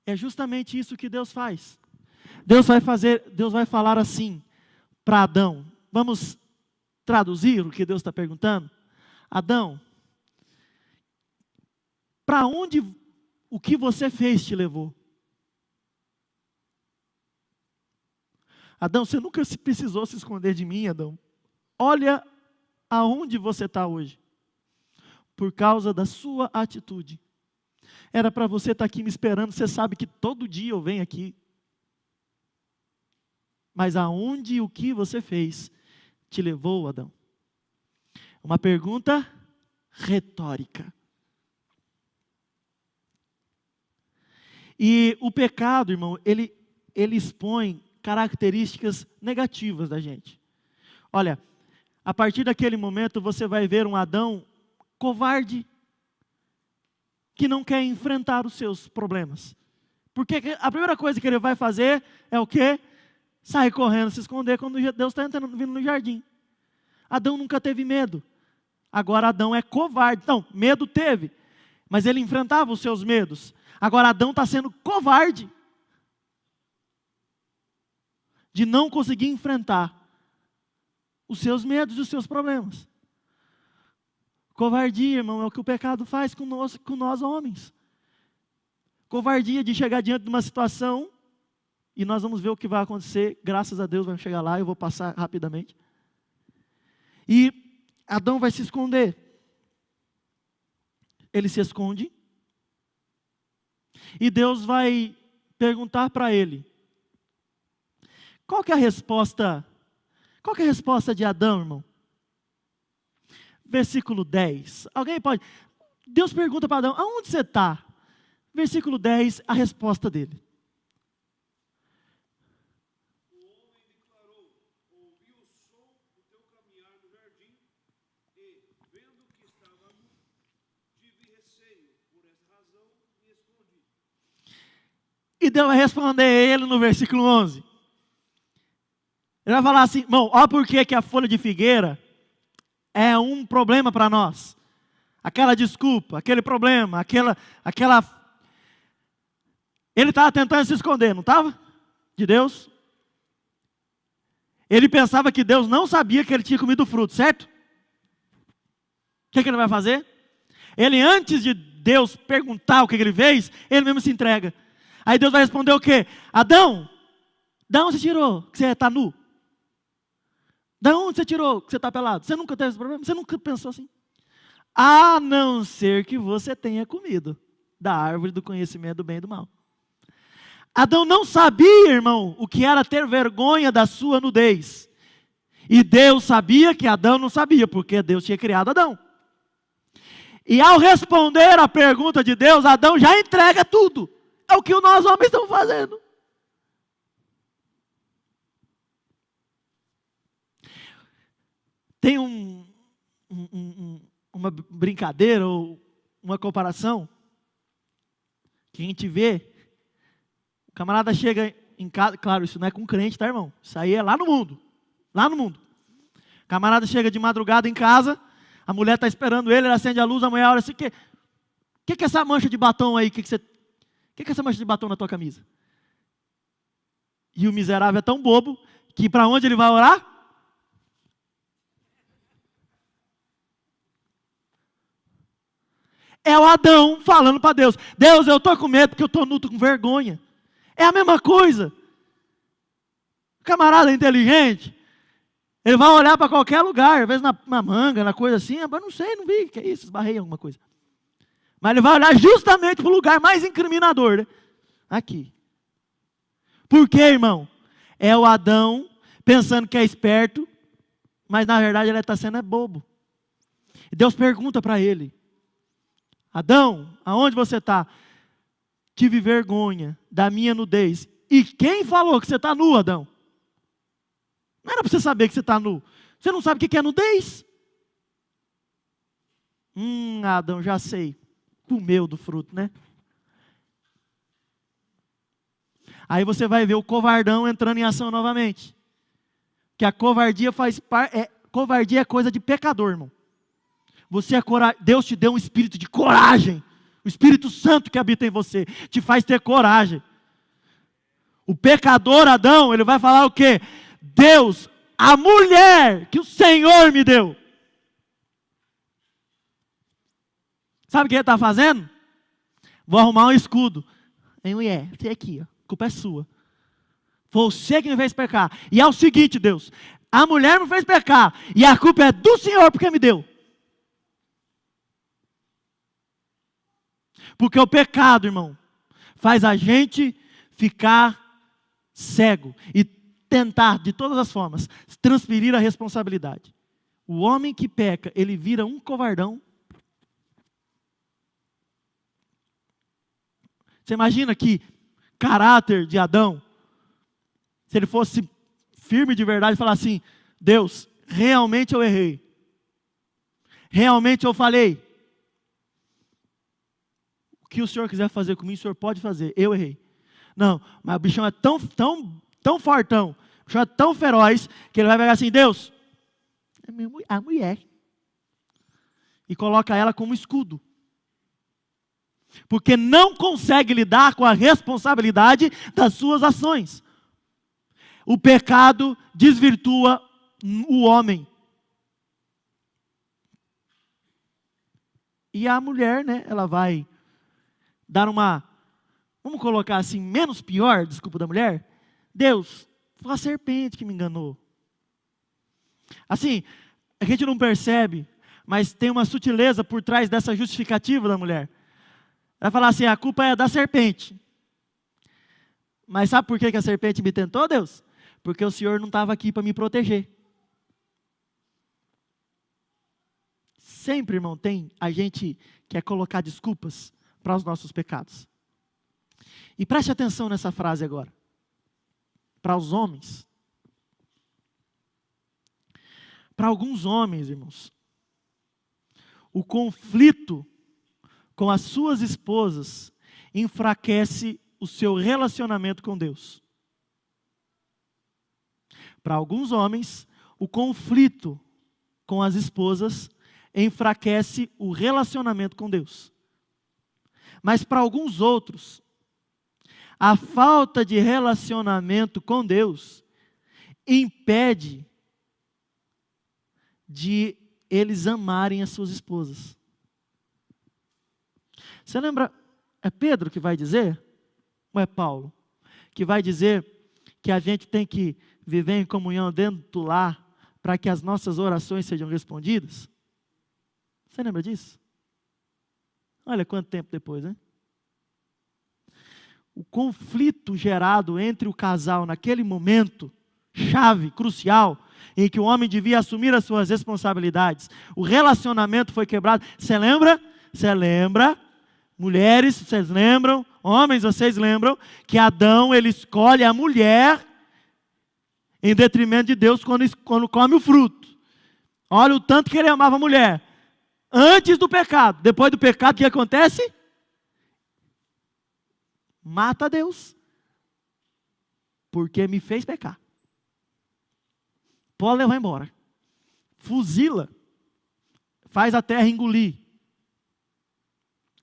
É justamente isso que Deus faz. Deus vai falar assim para Adão. Vamos traduzir o que Deus está perguntando? Adão, para onde o que você fez te levou? Adão, você nunca precisou se esconder de mim, Adão. Olha aonde você está hoje. Por causa da sua atitude. Era para você estar aqui me esperando, você sabe que todo dia eu venho aqui. Mas aonde o que você fez te levou, Adão? Uma pergunta retórica. E o pecado, irmão, ele expõe características negativas da gente. Olha, a partir daquele momento você vai ver um Adão covarde, que não quer enfrentar os seus problemas. Porque a primeira coisa que ele vai fazer é o quê? Sair correndo, se esconder quando Deus está vindo no jardim. Adão nunca teve medo. Agora Adão é covarde. Não, medo teve, mas ele enfrentava os seus medos. Agora Adão está sendo covarde de não conseguir enfrentar os seus medos e os seus problemas. Covardia, irmão, é o que o pecado faz com nós homens. Covardia de chegar diante de uma situação e nós vamos ver o que vai acontecer. Graças a Deus vamos chegar lá, eu vou passar rapidamente. E Adão vai se esconder. Ele se esconde. E Deus vai perguntar para ele: qual que é a resposta? Qual que é a resposta de Adão, irmão? Versículo 10. Alguém pode? Deus pergunta para Adão: aonde você está? Versículo 10, a resposta dele. O homem declarou: ouvi o som do teu caminhar no jardim, e, vendo que estava nu, tive receio, por essa razão me escondi. E Deus vai responder a ele no versículo 11: Ele vai falar assim, irmão, olha por que a folha de figueira é um problema para nós. Aquela desculpa, aquele problema, aquela... Ele estava tentando se esconder, não estava? De Deus. Ele pensava que Deus não sabia que ele tinha comido o fruto, certo? O que ele vai fazer? Ele, antes de Deus perguntar o que ele fez, ele mesmo se entrega. Aí Deus vai responder o quê? Adão, da onde você tirou que você está nu? Da onde você tirou que você está pelado? Você nunca teve esse problema? Você nunca pensou assim? A não ser que você tenha comido da árvore do conhecimento do bem e do mal. Adão não sabia, irmão, o que era ter vergonha da sua nudez. E Deus sabia que Adão não sabia, porque Deus tinha criado Adão. E ao responder a pergunta de Deus, Adão já entrega tudo. É o que nós homens estamos fazendo. Tem uma brincadeira ou uma comparação que a gente vê. O camarada chega em casa, claro, isso não é com crente, tá, irmão? Isso aí é lá no mundo. Lá no mundo. O camarada chega de madrugada em casa, a mulher está esperando ele acende a luz, a mulher olha assim, que é essa mancha de batom aí? Que é essa mancha de batom na tua camisa? E o miserável é tão bobo, que para onde ele vai orar? É o Adão falando para Deus, Deus, eu estou com medo porque eu estou nu, estou com vergonha. É a mesma coisa. O camarada inteligente, ele vai olhar para qualquer lugar, às vezes na manga, na coisa assim, mas não sei, não vi, o que é isso, esbarrei em alguma coisa. Mas ele vai olhar justamente para o lugar mais incriminador, né? Aqui. Por quê, irmão? É o Adão pensando que é esperto, mas na verdade ele está sendo bobo. E Deus pergunta para ele, Adão, aonde você está? Tive vergonha da minha nudez. E quem falou que você está nu, Adão? Não era para você saber que você está nu. Você não sabe o que é nudez? Adão, já sei. Comeu do fruto, né? Aí você vai ver o covardão entrando em ação novamente. Que a covardia faz parte. Covardia é coisa de pecador, irmão. Você é Deus te deu um espírito de coragem. O Espírito Santo que habita em você te faz ter coragem. O pecador Adão, ele vai falar o quê? Deus, a mulher que o Senhor me deu. Sabe o que ele está fazendo? Vou arrumar um escudo. Hein, mulher, você aqui, ó, a culpa é sua. Você que me fez pecar. E é o seguinte, Deus, a mulher me fez pecar. E a culpa é do Senhor porque me deu. Porque o pecado, irmão, faz a gente ficar cego e tentar, de todas as formas, transferir a responsabilidade. O homem que peca, ele vira um covardão. Você imagina que caráter de Adão, se ele fosse firme de verdade e falar assim, Deus, realmente eu errei. Realmente eu falei. O que o Senhor quiser fazer comigo, o Senhor pode fazer. Eu errei. Não, mas o bichão é tão fortão, o bichão é tão feroz, que ele vai pegar assim, Deus, é a mulher. E coloca ela como escudo. Porque não consegue lidar com a responsabilidade das suas ações. O pecado desvirtua o homem. E a mulher, né, ela vai dar uma, vamos colocar assim, menos pior, desculpa da mulher. Deus, foi a serpente que me enganou. Assim, a gente não percebe, mas tem uma sutileza por trás dessa justificativa da mulher. Ela vai falar assim, a culpa é da serpente. Mas sabe por que a serpente me tentou, Deus? Porque o Senhor não estava aqui para me proteger. Sempre, irmão, tem a gente quer colocar desculpas para os nossos pecados. E preste atenção nessa frase agora. Para os homens. Para alguns homens, irmãos, o conflito com as suas esposas enfraquece o seu relacionamento com Deus. Para alguns homens, o conflito com as esposas enfraquece o relacionamento com Deus. Mas para alguns outros, a falta de relacionamento com Deus impede de eles amarem as suas esposas. Você lembra, é Pedro que vai dizer? Ou é Paulo? Que vai dizer que a gente tem que viver em comunhão dentro do lar para que as nossas orações sejam respondidas? Você lembra disso? Olha quanto tempo depois, né? O conflito gerado entre o casal naquele momento, chave, crucial, em que o homem devia assumir as suas responsabilidades, o relacionamento foi quebrado. Você lembra? Você lembra? Mulheres, vocês lembram? Homens, vocês lembram? Que Adão, ele escolhe a mulher em detrimento de Deus quando come o fruto. Olha o tanto que ele amava a mulher. Antes do pecado. Depois do pecado, o que acontece? Mata Deus. Porque me fez pecar. Pode levar embora. Fuzila. Faz a terra engolir.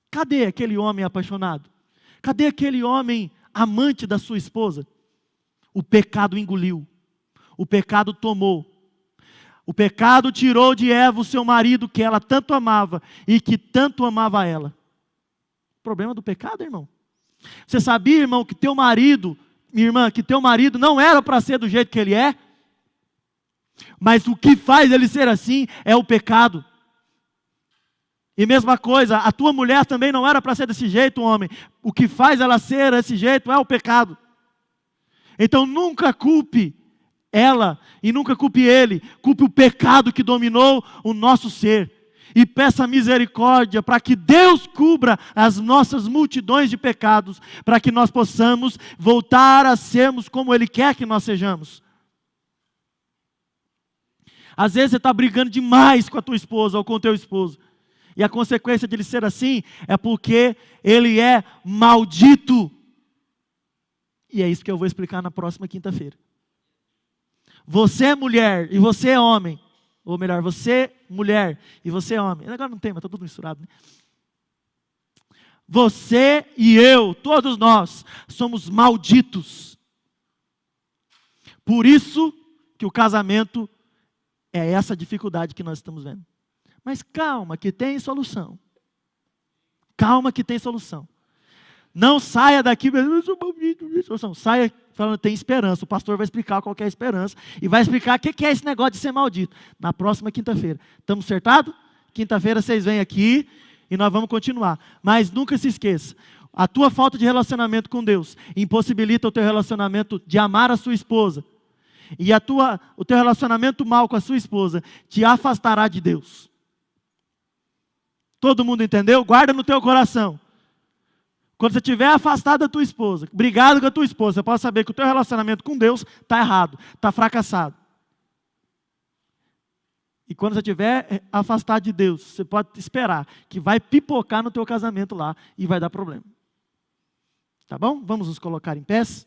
Cadê aquele homem apaixonado? Cadê aquele homem amante da sua esposa? O pecado engoliu. O pecado tomou. O pecado tirou de Eva o seu marido que ela tanto amava e que tanto amava ela. O problema do pecado, irmão. Você sabia, irmão, que teu marido, minha irmã, que teu marido não era para ser do jeito que ele é? Mas o que faz ele ser assim é o pecado. E mesma coisa, a tua mulher também não era para ser desse jeito, homem. O que faz ela ser desse jeito é o pecado. Então nunca culpe ela e nunca culpe ele. Culpe o pecado que dominou o nosso ser. E peça misericórdia para que Deus cubra as nossas multidões de pecados, para que nós possamos voltar a sermos como Ele quer que nós sejamos. Às vezes você está brigando demais com a tua esposa ou com o teu esposo. E a consequência de ele ser assim é porque ele é maldito. E é isso que eu vou explicar na próxima quinta-feira. Você é mulher e você é homem. Ou melhor, você mulher e você é homem. Agora não tem, mas está tudo misturado, né? Você e eu, todos nós, somos malditos. Por isso que o casamento é essa dificuldade que nós estamos vendo. Mas calma, que tem solução. Calma que tem solução. Não saia daqui, eu sou maldito, solução. Saia falando, tem esperança. O pastor vai explicar qual que é a esperança e vai explicar o que é esse negócio de ser maldito. Na próxima quinta-feira. Estamos acertados? Quinta-feira vocês vêm aqui e nós vamos continuar. Mas nunca se esqueça, a tua falta de relacionamento com Deus impossibilita o teu relacionamento de amar a sua esposa. E o teu relacionamento mal com a sua esposa te afastará de Deus. Todo mundo entendeu? Guarda no teu coração. Quando você estiver afastado da tua esposa, brigado com a tua esposa, você pode saber que o teu relacionamento com Deus está errado, está fracassado. E quando você estiver afastado de Deus, você pode esperar que vai pipocar no teu casamento lá e vai dar problema. Tá bom? Vamos nos colocar em pés.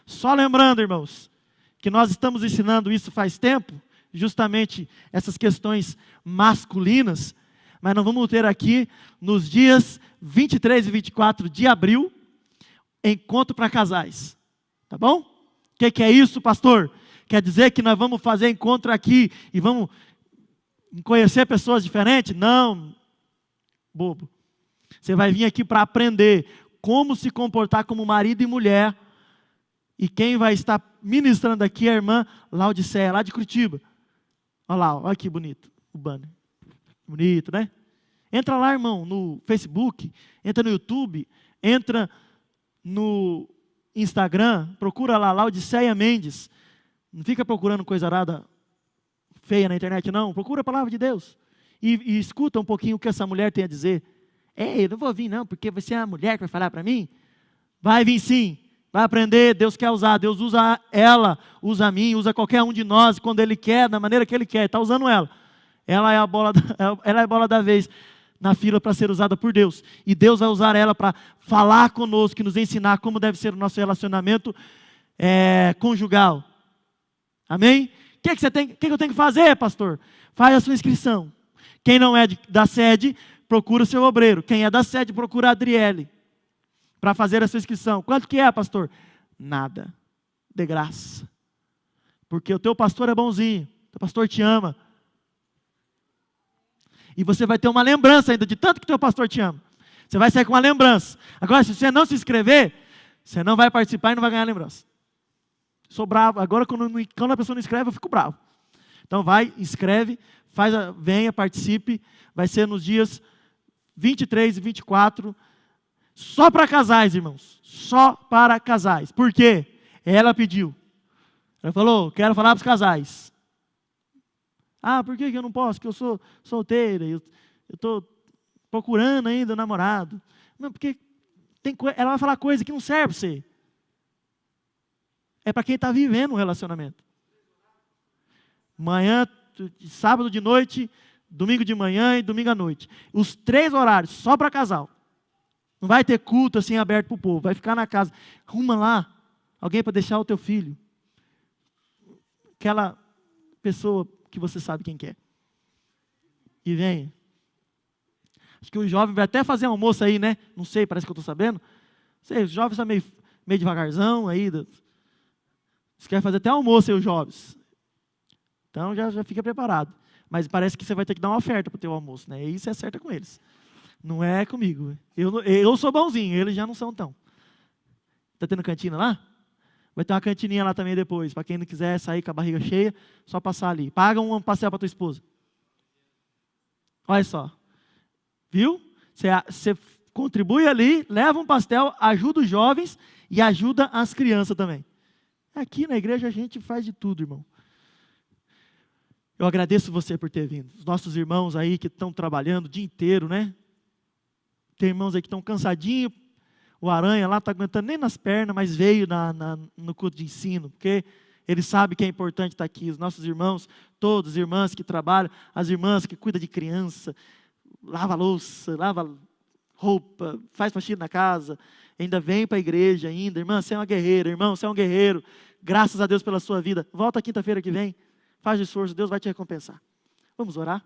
Só lembrando, irmãos, que nós estamos ensinando isso faz tempo, justamente essas questões masculinas, mas nós vamos ter aqui nos dias 23 e 24 de abril, encontro para casais. Tá bom? O que é isso, pastor? Quer dizer que nós vamos fazer encontro aqui e vamos conhecer pessoas diferentes? Não, bobo. Você vai vir aqui para aprender como se comportar como marido e mulher. E quem vai estar ministrando aqui é a irmã Laodiceia, lá de Curitiba. Olha lá, olha que bonito o banner. Bonito, né? Entra lá, irmão, no Facebook, entra no YouTube, entra no Instagram, procura lá, Laodiceia Mendes. Não fica procurando coisa arada, feia na internet, não. Procura a palavra de Deus. E escuta um pouquinho o que essa mulher tem a dizer. Ei, eu não vou vir não, porque você é a mulher que vai falar para mim. Vai vir sim. Vai aprender, Deus quer usar, Deus usa ela, usa a mim, usa qualquer um de nós, quando Ele quer, da maneira que Ele quer, está usando ela. Ela é a bola da vez na fila para ser usada por Deus. E Deus vai usar ela para falar conosco e nos ensinar como deve ser o nosso relacionamento conjugal. Amém? O que eu tenho que fazer, pastor? Faz a sua inscrição. Quem não é da sede, procura o seu obreiro. Quem é da sede, procura a Adriele para fazer a sua inscrição. Quanto que é, pastor? Nada. De graça. Porque o teu pastor é bonzinho. O teu pastor te ama. E você vai ter uma lembrança ainda de tanto que o teu pastor te ama. Você vai sair com uma lembrança. Agora, se você não se inscrever, você não vai participar e não vai ganhar lembrança. Sou bravo. Agora, quando a pessoa não escreve, eu fico bravo. Então, vai, inscreve, venha, participe. Vai ser nos dias 23 e 24. Só para casais, irmãos. Só para casais. Por quê? Ela pediu. Ela falou, quero falar para os casais. Ah, por que eu não posso? Porque eu sou solteira, eu estou procurando ainda um namorado. Não, porque ela vai falar coisa que não serve para você. É para quem está vivendo um relacionamento. Manhã, sábado de noite, domingo de manhã e domingo à noite. Os 3 horários, só para casal. Não vai ter culto assim aberto para o povo. Vai ficar na casa. Arruma lá alguém para deixar o teu filho. Aquela pessoa que você sabe quem quer. E venha. Acho que o jovem vai até fazer almoço aí, né? Não sei, parece que eu estou sabendo. Não sei, os jovens estão meio devagarzão aí. Eles querem fazer até almoço aí, os jovens. Então já fica preparado. Mas parece que você vai ter que dar uma oferta para o teu almoço, né? E isso é certo com eles. Não é comigo. Eu sou bonzinho, eles já não são tão. Está tendo cantina lá? Vai ter uma cantininha lá também depois. Para quem não quiser sair com a barriga cheia, só passar ali. Paga um pastel para tua esposa. Olha só. Viu? Você contribui ali, leva um pastel, ajuda os jovens e ajuda as crianças também. Aqui na igreja a gente faz de tudo, irmão. Eu agradeço você por ter vindo. Os nossos irmãos aí que estão trabalhando o dia inteiro, né? Tem irmãos aí que estão cansadinhos. O Aranha lá está aguentando nem nas pernas, mas veio no culto de ensino, porque ele sabe que é importante estar aqui. Os nossos irmãos, todos, irmãs que trabalham, as irmãs que cuidam de criança, lava louça, lava roupa, faz faxina na casa, ainda vem para a igreja ainda. Irmã, você é uma guerreira, irmão, você é um guerreiro. Graças a Deus pela sua vida. Volta quinta-feira que vem, faz o esforço, Deus vai te recompensar. Vamos orar?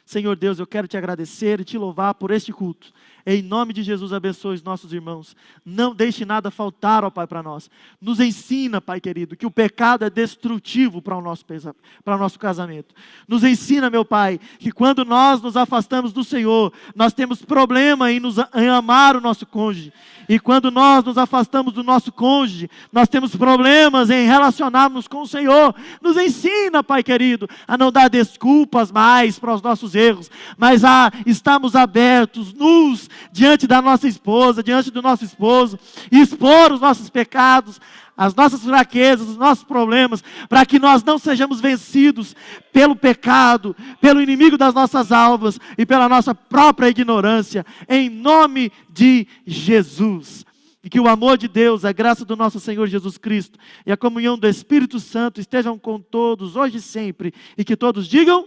Senhor Deus, eu quero te agradecer e te louvar por este culto. Em nome de Jesus, abençoe os nossos irmãos. Não deixe nada faltar, ó Pai, para nós. Nos ensina, Pai querido, que o pecado é destrutivo para o nosso casamento. Nos ensina, meu Pai, que quando nós nos afastamos do Senhor, nós temos problema em amar o nosso cônjuge. E quando nós nos afastamos do nosso cônjuge, nós temos problemas em relacionarmos com o Senhor. Nos ensina, Pai querido, a não dar desculpas mais para os nossos erros, mas a estarmos abertos, nus, diante da nossa esposa, diante do nosso esposo, e expor os nossos pecados, as nossas fraquezas, os nossos problemas, para que nós não sejamos vencidos pelo pecado, pelo inimigo das nossas almas e pela nossa própria ignorância, em nome de Jesus. E que o amor de Deus, a graça do nosso Senhor Jesus Cristo e a comunhão do Espírito Santo estejam com todos, hoje e sempre, e que todos digam: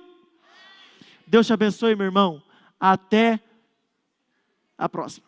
Deus te abençoe, meu irmão. Até a próxima.